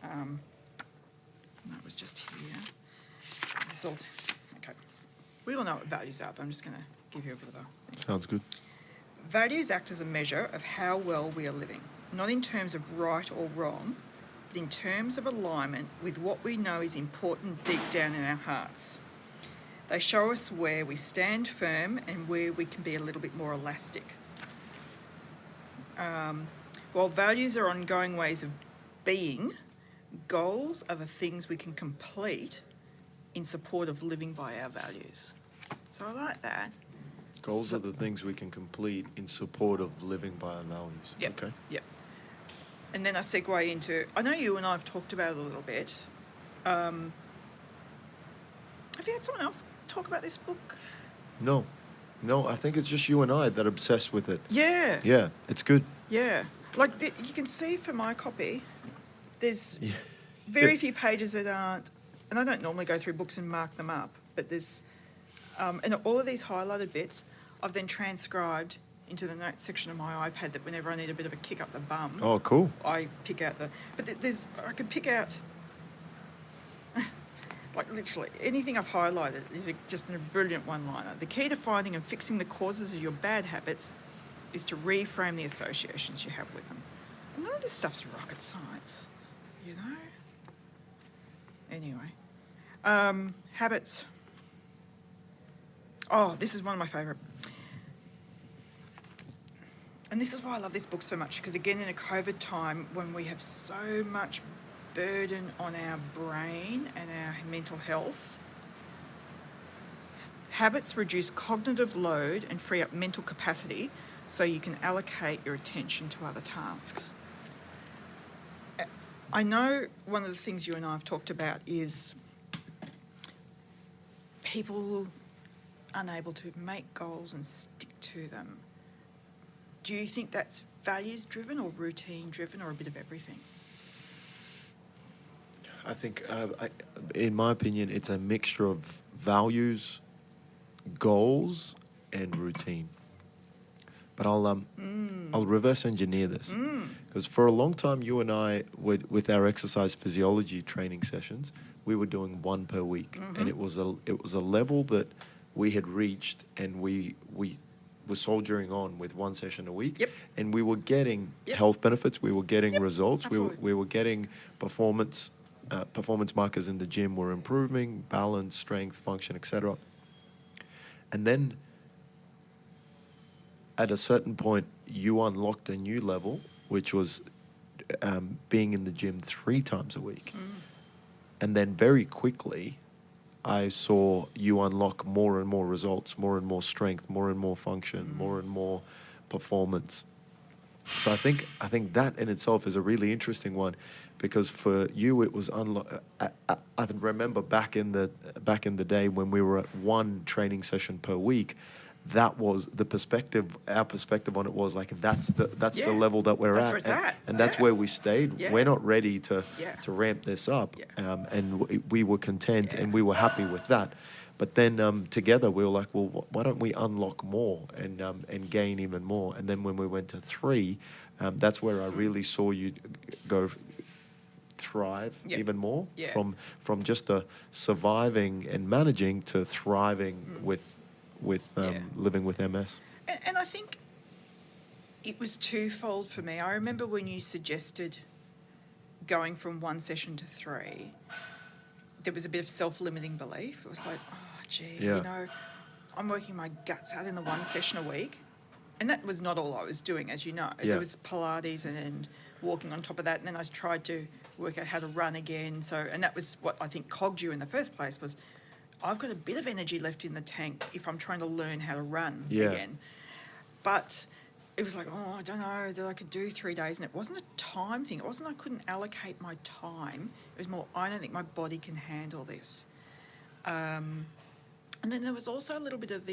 That was just here. Okay. We all know what values are, but I'm just going to give you a bit of a. Sounds good. Values act as a measure of how well we are living, not in terms of right or wrong, but in terms of alignment with what we know is important deep down in our hearts. They show us where we stand firm and where we can be a little bit more elastic. While values are ongoing ways of being, goals are the things we can complete in support of living by our values. So I like that. Goals are the things we can complete in support of living by our values. Yep. Okay. Yep. And then I segue into, I know you and I have talked about it a little bit. Have you had someone else talk about this book? No, I think it's just you and I that are obsessed with it. Yeah. Yeah, it's good. Yeah. Like you can see for my copy, there's very few pages that aren't, and I don't normally go through books and mark them up, but there's, and all of these highlighted bits, I've then transcribed into the notes section of my iPad that whenever I need a bit of a kick up the bum. Oh, cool. I pick out I could pick out, like literally, anything I've highlighted is just a brilliant one-liner. The key to finding and fixing the causes of your bad habits is to reframe the associations you have with them. And none of this stuff's rocket science, you know? Anyway, habits. Oh, this is one of my favourite. And this is why I love this book so much, because again, in a COVID time when we have so much burden on our brain and our mental health, habits reduce cognitive load and free up mental capacity so you can allocate your attention to other tasks. I know one of the things you and I have talked about is people unable to make goals and stick to them. Do you think that's values-driven or routine-driven or a bit of everything? I think, in my opinion, it's a mixture of values, goals, and routine. But I'll reverse engineer this, because for a long time, you and I, with our exercise physiology training sessions, we were doing one per week, and it was a level that we had reached, and we were soldiering on with one session a week, and we were getting health benefits, we were getting results, we were getting performance markers in the gym were improving, balance, strength, function, etc. And then at a certain point, you unlocked a new level, which was being in the gym 3 times a week. And then very quickly, I saw you unlock more and more results, more and more strength, more and more function, more and more performance. So I think that in itself is a really interesting one, because for you it was I remember back in the day when we were at one training session per week, that was the perspective. Our perspective on it was like that's the level that we're that's at, where it's at. and that's where we stayed. Yeah. We're not ready to ramp this up, Yeah. and we were content and we were happy with that. But then together we were like, well, why don't we unlock more and gain even more? And then when we went to 3, that's where I really saw you go thrive even more, from just surviving and managing to thriving with living with MS. And I think it was twofold for me. I remember when you suggested going from 1 session to 3, there was a bit of self-limiting belief. It was like, oh, gee, you know, I'm working my guts out in the 1 session a week. And that was not all I was doing, as you know. There was Pilates and walking on top of that, and then I tried to work out how to run again. So, and that was what I think cogged you in the first place, was I've got a bit of energy left in the tank if I'm trying to learn how to run again. But it was like, oh, I don't know that I could do 3 days. And it wasn't a time thing. It wasn't I couldn't allocate my time. It was more, I don't think my body can handle this. And then there was also a little bit of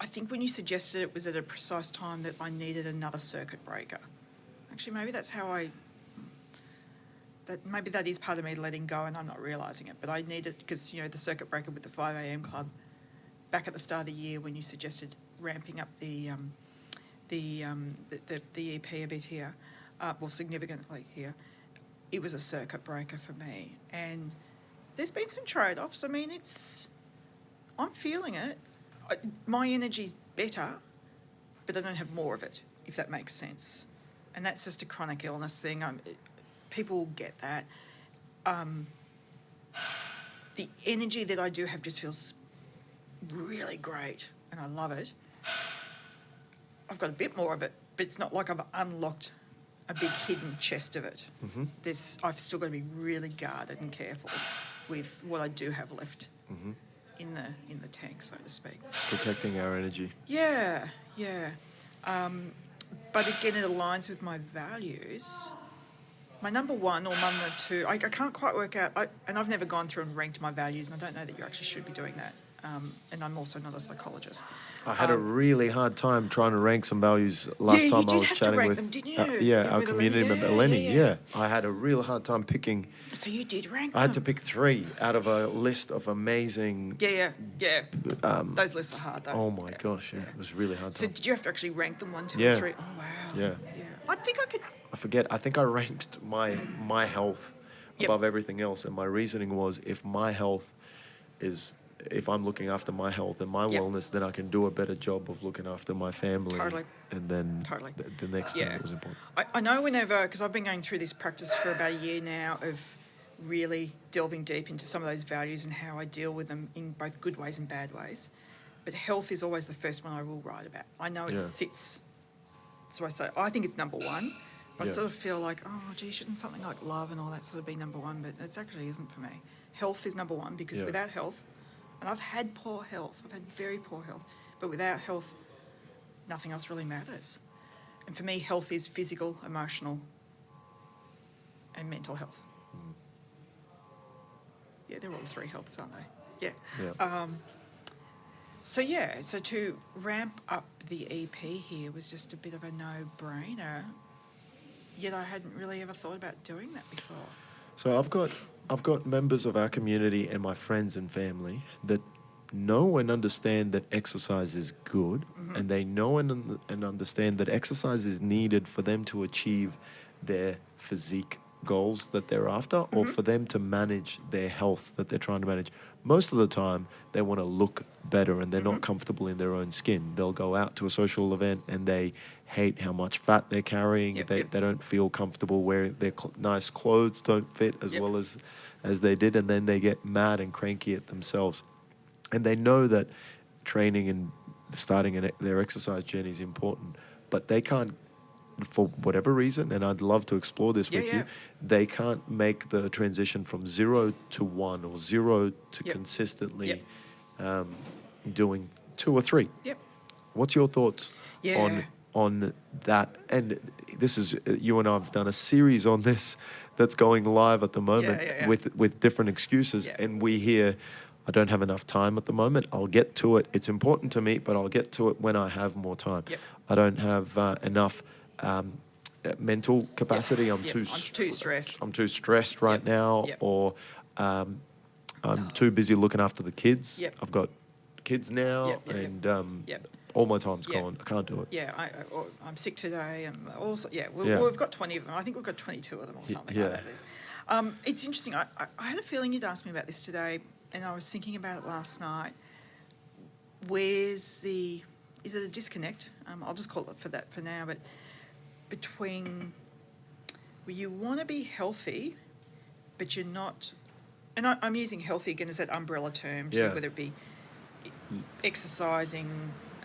I think when you suggested it was at a precise time that I needed another circuit breaker. Actually, maybe that's how maybe that is part of me letting go and I'm not realising it. But I needed, because, you know, the circuit breaker with the 5 a.m. club, back at the start of the year when you suggested ramping up the EP a bit here, well, significantly here, it was a circuit breaker for me. And there's been some trade-offs. I mean, I'm feeling it. My energy's better, but I don't have more of it, if that makes sense. And that's just a chronic illness thing. People get that. The energy that I do have just feels really great, and I love it. I've got a bit more of it, but it's not like I've unlocked a big hidden chest of it. I've still got to be really guarded and careful with what I do have left in the tank, so to speak. Protecting our energy. Yeah. But again, it aligns with my values. My number one or number two, I can't quite work out, and I've never gone through and ranked my values, and I don't know that you actually should be doing that. And I'm also not a psychologist. I had a really hard time trying to rank some values last time I was chatting with them, didn't you? our community member Eleni. Yeah, I had a real hard time picking. So you did rank I had to pick 3 out of a list of amazing. Yeah. Those lists are hard though. Oh my gosh, yeah, it was really hard. So did you have to actually rank them 1, 2, Yeah. 3? Oh wow. Yeah. I think I could. I forget. I think I ranked my health above everything else, and my reasoning was if I'm looking after my health and my wellness, then I can do a better job of looking after my family. Totally. And then the next thing that was important. I know because I've been going through this practice for about a year now of really delving deep into some of those values and how I deal with them in both good ways and bad ways. But health is always the first one I will write about. I know it sits. So I think it's number one. But I sort of feel like, oh, gee, shouldn't something like love and all that sort of be number one? But it actually isn't for me. Health is number one because without health, and I've had poor health, I've had very poor health, but without health, nothing else really matters. And for me, health is physical, emotional, and mental health. Yeah, they're all the 3 healths, aren't they? Yeah. So to ramp up the EP here was just a bit of a no-brainer, yet I hadn't really ever thought about doing that before. So I've got members of our community and my friends and family that know and understand that exercise is good, and they know and understand that exercise is needed for them to achieve their physique goals that they're after, or for them to manage their health that they're trying to manage. Most of the time, they want to look better and they're not comfortable in their own skin. They'll go out to a social event and they hate how much fat they're carrying. They don't feel comfortable wearing their nice clothes, don't fit as well as they did, and then they get mad and cranky at themselves. And they know that training and starting their exercise journey is important, but they can't, for whatever reason, and I'd love to explore this with you, they can't make the transition from 0 to 1 or 0 to consistently doing 2 or 3. What's your thoughts on that? And this is, you and I have done a series on this that's going live at the moment with different excuses, and we hear, I don't have enough time at the moment. I'll get to it. It's important to me, but I'll get to it when I have more time. I don't have enough mental capacity. I'm too stressed. I'm too stressed right now, or I'm too busy looking after the kids. I've got kids now, and all my time's gone. I can't do it. I'm sick today, and also we've got 20 of them. I think we've got 22 of them or something like that. It's interesting. I had a feeling you'd ask me about this today, and I was thinking about it last night. Is it a disconnect? I'll just call it for that for now, but between where you want to be healthy, but you're not, and I'm using healthy again as that umbrella term, so whether it be exercising,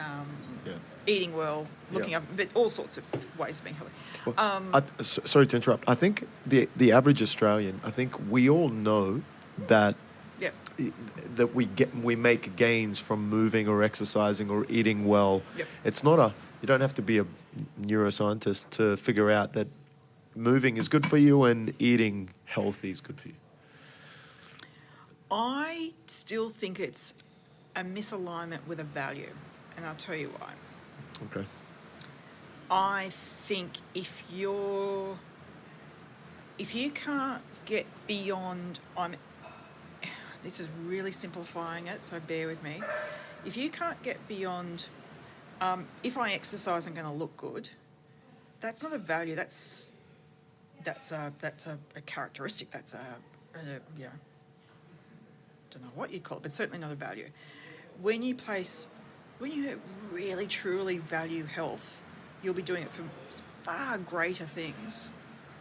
Yeah. eating well, looking Yeah. up, but all sorts of ways of being healthy. Well, sorry to interrupt. I think the average Australian, I think we all know that Yep. that we make gains from moving or exercising or eating well. Yep. It's not you don't have to be a neuroscientist to figure out that moving is good for you and eating healthy is good for you. I still think it's a misalignment with a value, and I'll tell you why. Okay. I think if you can't get beyond, this is really simplifying it, so bear with me. If you can't get beyond, if I exercise, I'm going to look good. That's not a value. That's a characteristic. That's yeah. Don't know what you'd call it, but certainly not a value. When you really truly value health, you'll be doing it for far greater things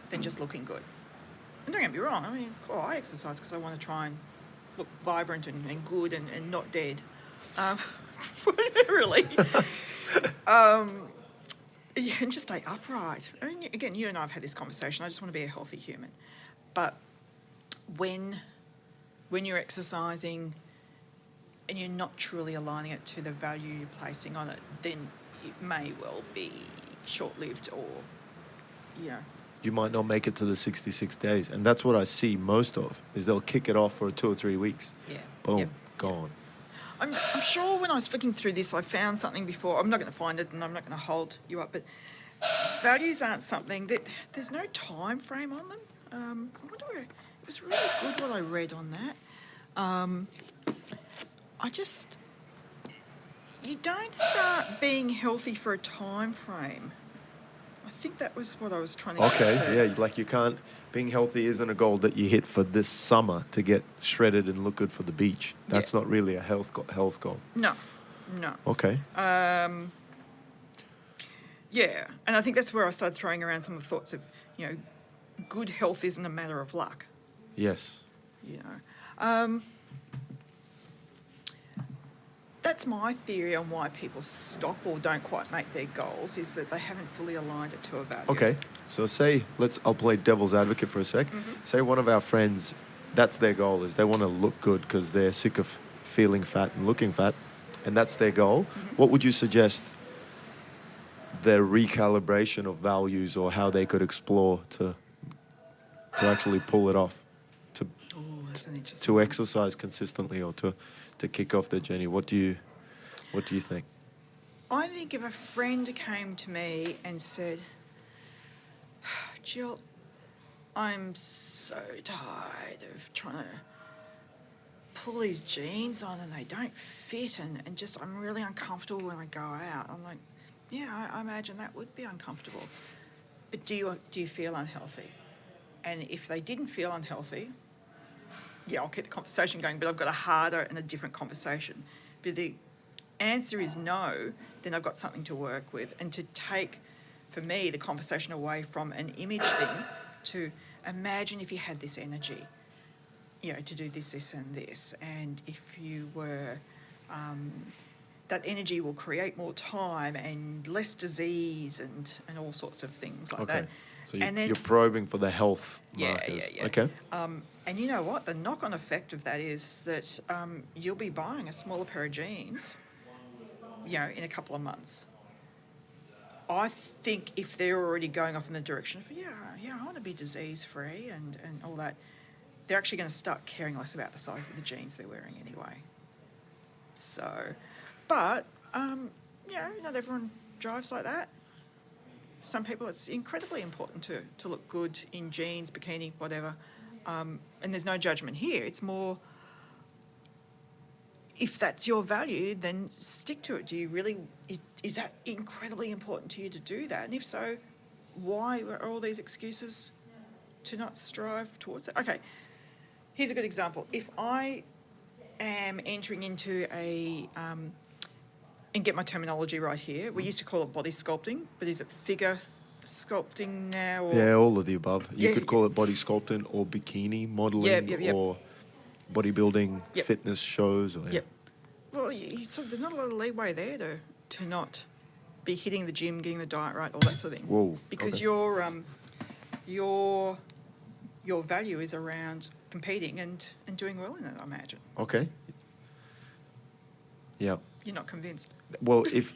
than just looking good. And don't get me wrong, I mean, I exercise because I want to try and look vibrant and good and not dead. Really. Yeah, and just stay upright. I mean, again, you and I have had this conversation. I just want to be a healthy human. But when you're exercising and you're not truly aligning it to the value you're placing on it, then it may well be short-lived or, You might not make it to the 66 days. And that's what I see most of, is they'll kick it off for 2 or 3 weeks. Yeah. Boom, Yep. gone. I'm sure when I was flicking through this, I found something before. I'm not going to find it and I'm not going to hold you up, but values aren't something that there's no time frame on them. I wonder where, it was really good what I read on that. You don't start being healthy for a time frame. I think that was what I was trying to get to. Okay, yeah, like being healthy isn't a goal that you hit for this summer to get shredded and look good for the beach. That's not really a health goal. No. Okay. Yeah, and I think that's where I started throwing around some of the thoughts of, good health isn't a matter of luck. Yes. That's my theory on why people stop or don't quite make their goals, is that they haven't fully aligned it to a value. Okay, so I'll play devil's advocate for a sec. Mm-hmm. Say one of our friends, that's their goal, is they want to look good because they're sick of feeling fat and looking fat, and that's their goal. Mm-hmm. What would you suggest their recalibration of values or how they could explore to actually pull it off, That's an interesting to one. exercise consistently or to kick off their journey? What do you think? I think if a friend came to me and said, Jill, I'm so tired of trying to pull these jeans on and they don't fit and just I'm really uncomfortable when I go out. I'm like, yeah, I imagine that would be uncomfortable. But do you feel unhealthy? And if they didn't feel unhealthy, yeah, I'll keep the conversation going, but I've got a harder and a different conversation. But the answer is no, then I've got something to work with. And to take, for me, the conversation away from an image thing to imagine if you had this energy, to do this, and this. And if you were, that energy will create more time and less disease and all sorts of things like that. So you're probing for the health Yeah. markers. Okay. And you know what? The knock-on effect of that is that you'll be buying a smaller pair of jeans, in a couple of months. I think if they're already going off in the direction of, I want to be disease-free and all that, they're actually going to start caring less about the size of the jeans they're wearing anyway. So, but, not everyone drives like that. Some people, it's incredibly important to look good in jeans, bikini, whatever. And there's no judgment here. It's more, if that's your value, then stick to it. Do you really, is that incredibly important to you to do that? And if so, why are all these excuses to not strive towards it? Okay, here's a good example. If I am entering into and get my terminology right here, we used to call it body sculpting, but is it figure sculpting now? Or? Yeah, all of the above. You could call it body sculpting or bikini modeling or bodybuilding fitness shows. Or, Well, there's not a lot of leeway there to not be hitting the gym, getting the diet right, all that sort of thing. Whoa. Because okay. your value is around competing and doing well in it, I imagine. Okay. Yeah. You're not convinced. Well, if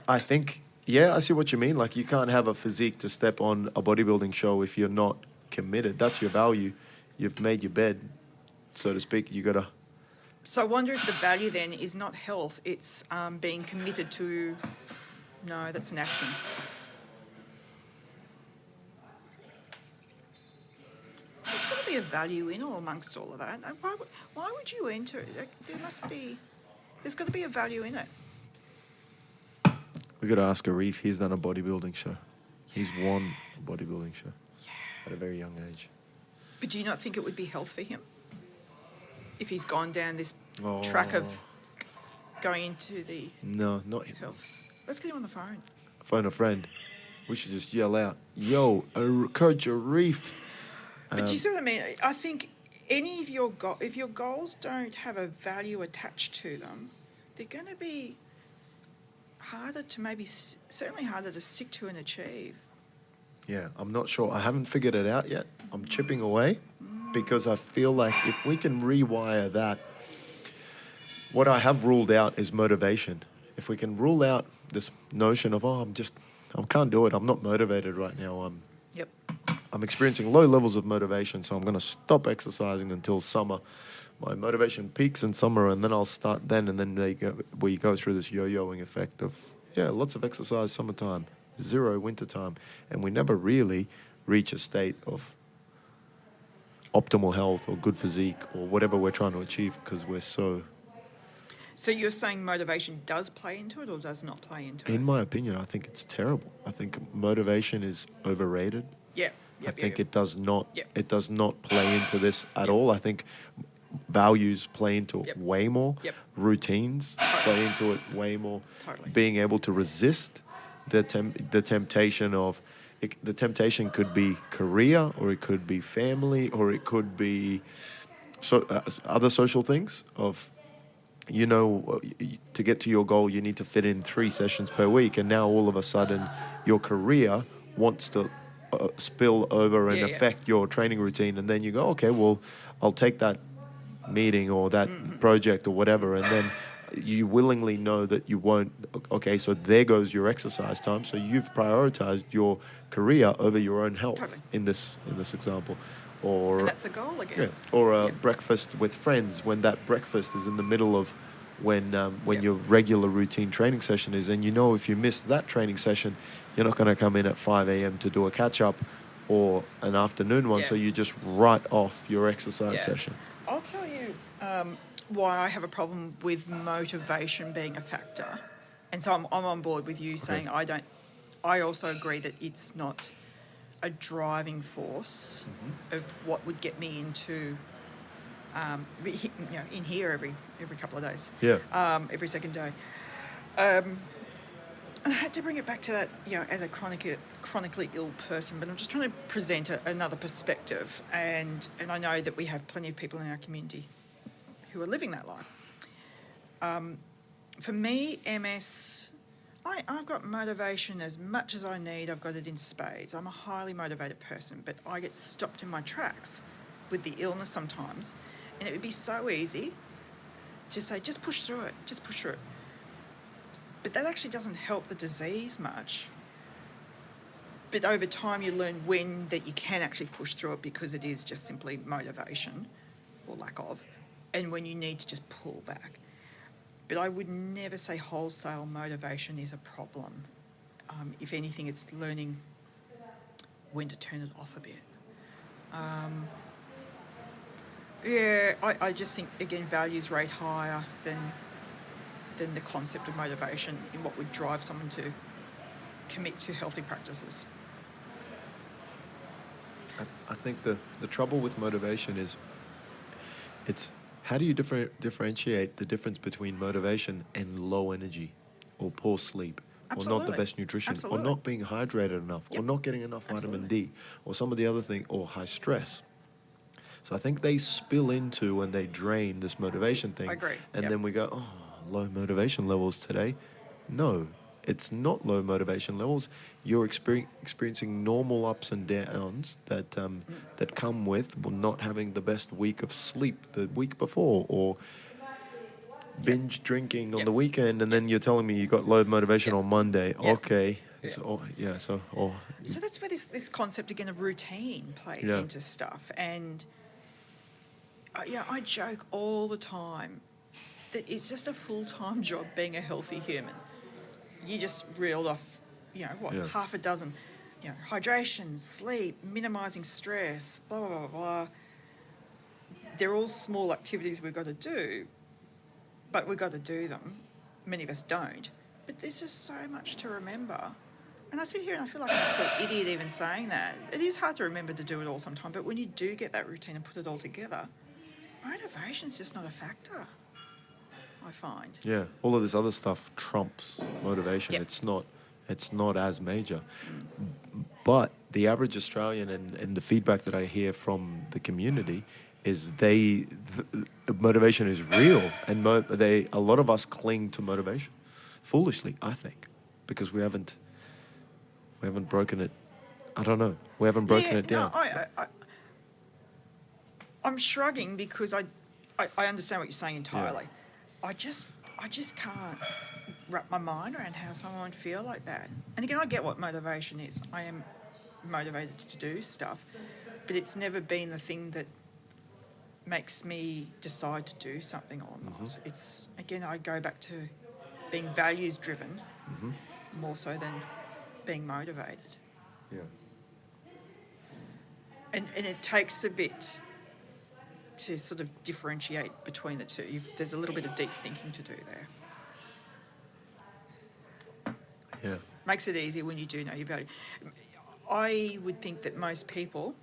I think, yeah, I see what you mean. Like, you can't have a physique to step on a bodybuilding show if you're not committed. That's your value. You've made your bed, so to speak. You gotta. So I wonder if the value then is not health, it's being committed to. No, that's an action. There's got to be a value in or amongst all of that. And why would you enter it? There's got to be a value in it. We got to ask Arif. He's done a bodybuilding show. He's won a bodybuilding show at a very young age. But do you not think it would be health for him? If he's gone down this track of going into the No, not him. health. Let's get him on the phone. Phone a friend. We should just yell out, "Yo, Coach Arif." But do you see what I mean? I think any of if your goals don't have a value attached to them, they're going to be harder to certainly harder to stick to and achieve. Yeah, I'm not sure. I haven't figured it out yet. I'm chipping away because I feel like if we can rewire that, what I have ruled out is motivation. If we can rule out this notion of, I can't do it. I'm not motivated right now. Yep. I'm experiencing low levels of motivation, so I'm going to stop exercising until summer. My motivation peaks in summer, and then I'll start then, and then we go through this yo-yoing effect of, lots of exercise summertime, zero wintertime, and we never really reach a state of optimal health or good physique or whatever we're trying to achieve because we're so... So you're saying motivation does play into it or does not play into it? In my opinion, I think it's terrible. I think motivation is overrated. Yeah. I think it does not. Yep. It does not play into this at all. I think values play into it way more. Yep. Routines play into it way more. Totally. Being able to resist the temptation of the temptation could be career, or it could be family, or it could be other social things of. To get to your goal, you need to fit in 3 sessions per week. And now all of a sudden, your career wants to spill over and affect your training routine. And then you go, okay, well, I'll take that meeting or that project or whatever. And then you willingly know that you won't. Okay, so there goes your exercise time. So you've prioritized your career over your own health in this example. And that's a goal again. Yeah. Or a breakfast with friends when that breakfast is in the middle of when your regular routine training session is. And if you miss that training session, you're not going to come in at 5 a.m. to do a catch-up or an afternoon one. So you just write off your exercise session. I'll tell you why I have a problem with motivation being a factor. And so I'm on board with you saying I also agree that it's not a driving force of what would get me into, in here every couple of days. Yeah. Every second day. And I had to bring it back to that, as a chronically ill person, but I'm just trying to present another perspective. And I know that we have plenty of people in our community who are living that life. For me, MS... I've got motivation as much as I need. I've got it in spades. I'm a highly motivated person, but I get stopped in my tracks with the illness sometimes. And it would be so easy to say, just push through it, just push through it. But that actually doesn't help the disease much. But over time you learn when that you can actually push through it because it is just simply motivation or lack of, and when you need to just pull back. But I would never say wholesale motivation is a problem. If anything, it's learning when to turn it off a bit. I just think, again, values rate higher than the concept of motivation in what would drive someone to commit to healthy practices. I think the trouble with motivation is how do you differentiate the difference between motivation and low energy or poor sleep or not the best nutrition or not being hydrated enough or not getting enough vitamin D or some of the other thing or high stress. So I think they spill into and they drain this motivation thing. I agree. And then we go, low motivation levels today. No, it's not low motivation levels. You're experiencing normal ups and downs that come with not having the best week of sleep the week before, or binge drinking on Yep. the weekend, and then you're telling me you got low motivation Yep. on Monday. Yep. Okay. Yeah. So that's where this concept again of routine plays Yeah. into stuff. And I joke all the time that it's just a full-time job being a healthy human. You just reeled off, Yeah. half a dozen, hydration, sleep, minimising stress, blah, blah, blah, blah. They're all small activities we've got to do, but we've got to do them. Many of us don't. But there's just so much to remember. And I sit here and I feel like an absolute idiot even saying that. It is hard to remember to do it all sometimes, but when you do get that routine and put it all together, motivation's just not a factor, I find. Yeah, all of this other stuff trumps motivation. Yep. It's not as major. But the average Australian and the feedback that I hear from the community is the motivation is real, and a lot of us cling to motivation foolishly, I think, because we haven't broken it. I don't know. We haven't broken it down. I'm shrugging because I understand what you're saying entirely. I just can't wrap my mind around how someone would feel like that. And again, I get what motivation is. I am motivated to do stuff, but it's never been the thing that makes me decide to do something or not. It's, again, I go back to being values driven more so than being motivated. Yeah. And it takes a bit to sort of differentiate between the two. There's a little bit of deep thinking to do there. Yeah. Makes it easier when you do know your value. I would think that most people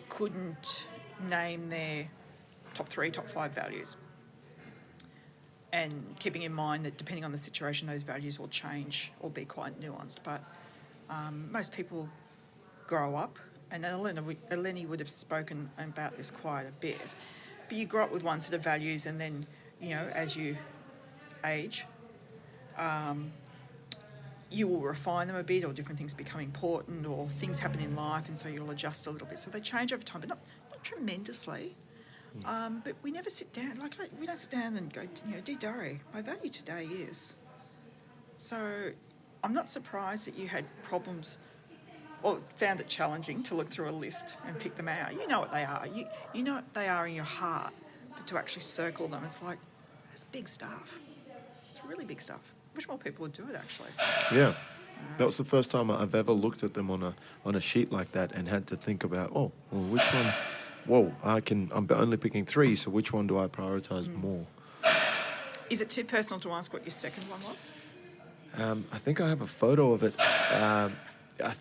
couldn't name their top 3, top 5 values. And keeping in mind that depending on the situation, those values will change or be quite nuanced. But most people grow up, and Eleni would have spoken about this quite a bit, but you grow up with one set of values, and then, as you age, you will refine them a bit, or different things become important, or things happen in life, and so you'll adjust a little bit. So they change over time, but not tremendously. But we never sit down, we don't sit down and go, dear diary, my value today is. So I'm not surprised that you had problems or found it challenging to look through a list and pick them out. You know what they are. You know what they are in your heart, but to actually circle them, it's like, that's big stuff. It's really big stuff. I wish more people would do it, actually. Yeah. That was the first time I've ever looked at them on a sheet like that and had to think about, which one? Whoa, I'm only picking 3, so which one do I prioritize more? Is it too personal to ask what your second one was? I think I have a photo of it.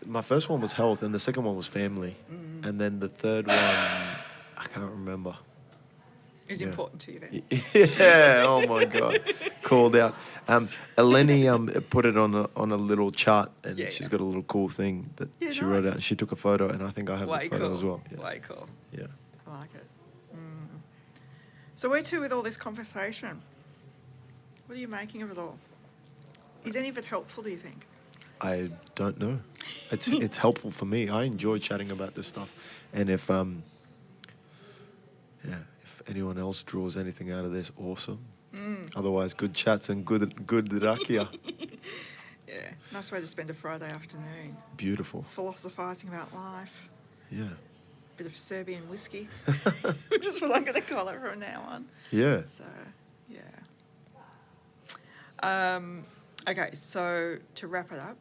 My first one was health, and the second one was family. And then the third one, I can't remember. It was important to you then? Yeah, oh my God. Called out. Eleni put it on a little chart, and she's got a little cool thing that she wrote out. She took a photo, and I think I have the photo as well. Yeah. Way cool. Yeah. I like it. So where to with all this conversation? What are you making of it all? Is any of it helpful, do you think? I don't know. It's helpful for me. I enjoy chatting about this stuff, and if anyone else draws anything out of this, awesome. Otherwise, good chats and good rakia. Yeah, nice way to spend a Friday afternoon. Beautiful. Philosophizing about life. Yeah. Bit of Serbian whiskey, which is what I'm going to call it from now on. Yeah. So, okay, so to wrap it up,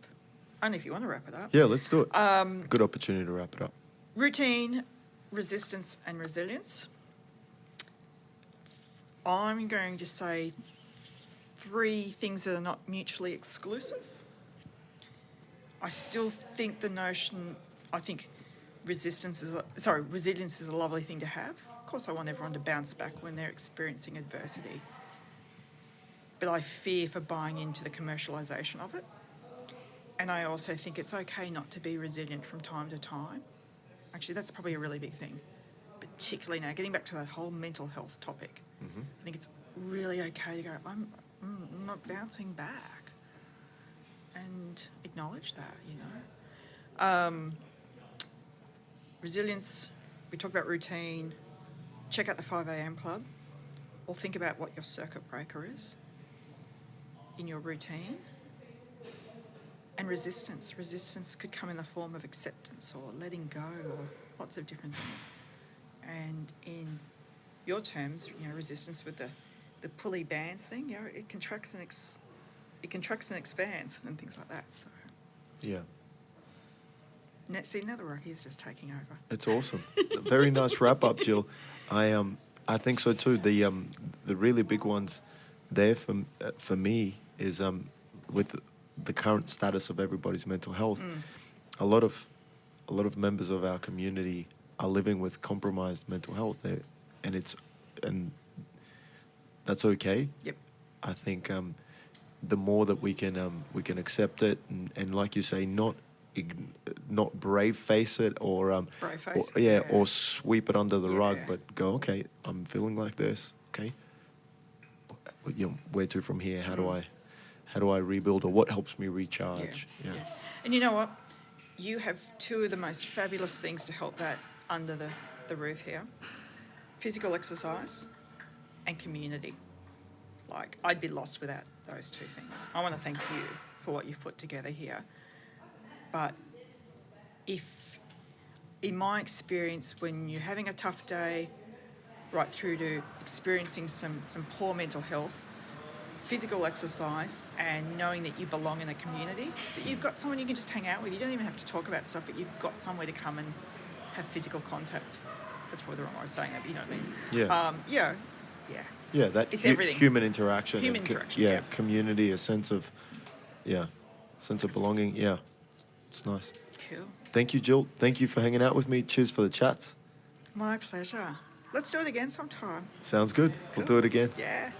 only if you want to wrap it up. Yeah, let's do it. Good opportunity to wrap it up. Routine, resistance and resilience. I'm going to say 3 things that are not mutually exclusive. I still think resilience is a lovely thing to have. Of course, I want everyone to bounce back when they're experiencing adversity. But I fear for buying into the commercialisation of it. And I also think it's okay not to be resilient from time to time. Actually, that's probably a really big thing. Particularly now, getting back to that whole mental health topic. I think it's really okay to go, I'm not bouncing back, and acknowledge that, you know. Resilience, we talk about routine, check out the 5 a.m. club, or think about what your circuit breaker is in your routine. And resistance. Resistance could come in the form of acceptance or letting go or lots of different things. And in your terms, you know, resistance with the pulley bands thing, you know, it contracts and expands and things like that. So Yeah. see, now the Rocky's just taking over. It's awesome. Very nice wrap up, Jill. I think so too. The really big ones there for me is with the current status of everybody's mental health. A lot of members of our community are living with compromised mental health, and that's okay. Yep. I think the more that we can accept it and like you say, not brave face it or Brave face or, it, or sweep it under the rug, Yeah. but go, okay, I'm feeling like this. Okay, you know, where to from here? How do I rebuild, or what helps me recharge? Yeah. And you know what? You have two of the most fabulous things to help that under the roof here. Physical exercise and community. Like, I'd be lost without those two things. I want to thank you for what you've put together here. But if, in my experience, when you're having a tough day, right through to experiencing some poor mental health, physical exercise and knowing that you belong in a community, that you've got someone you can just hang out with. You don't even have to talk about stuff, but you've got somewhere to come and have physical contact. That's probably the wrong way of saying it, but you know what I mean? Yeah. Yeah. Yeah, that It's everything. human interaction. Human and interaction, yeah, yeah. community, a sense of belonging. Yeah, it's nice. Cool. Thank you, Jill. Thank you for hanging out with me. Cheers for the chats. My pleasure. Let's do it again sometime. Sounds good. We'll do it again. Yeah.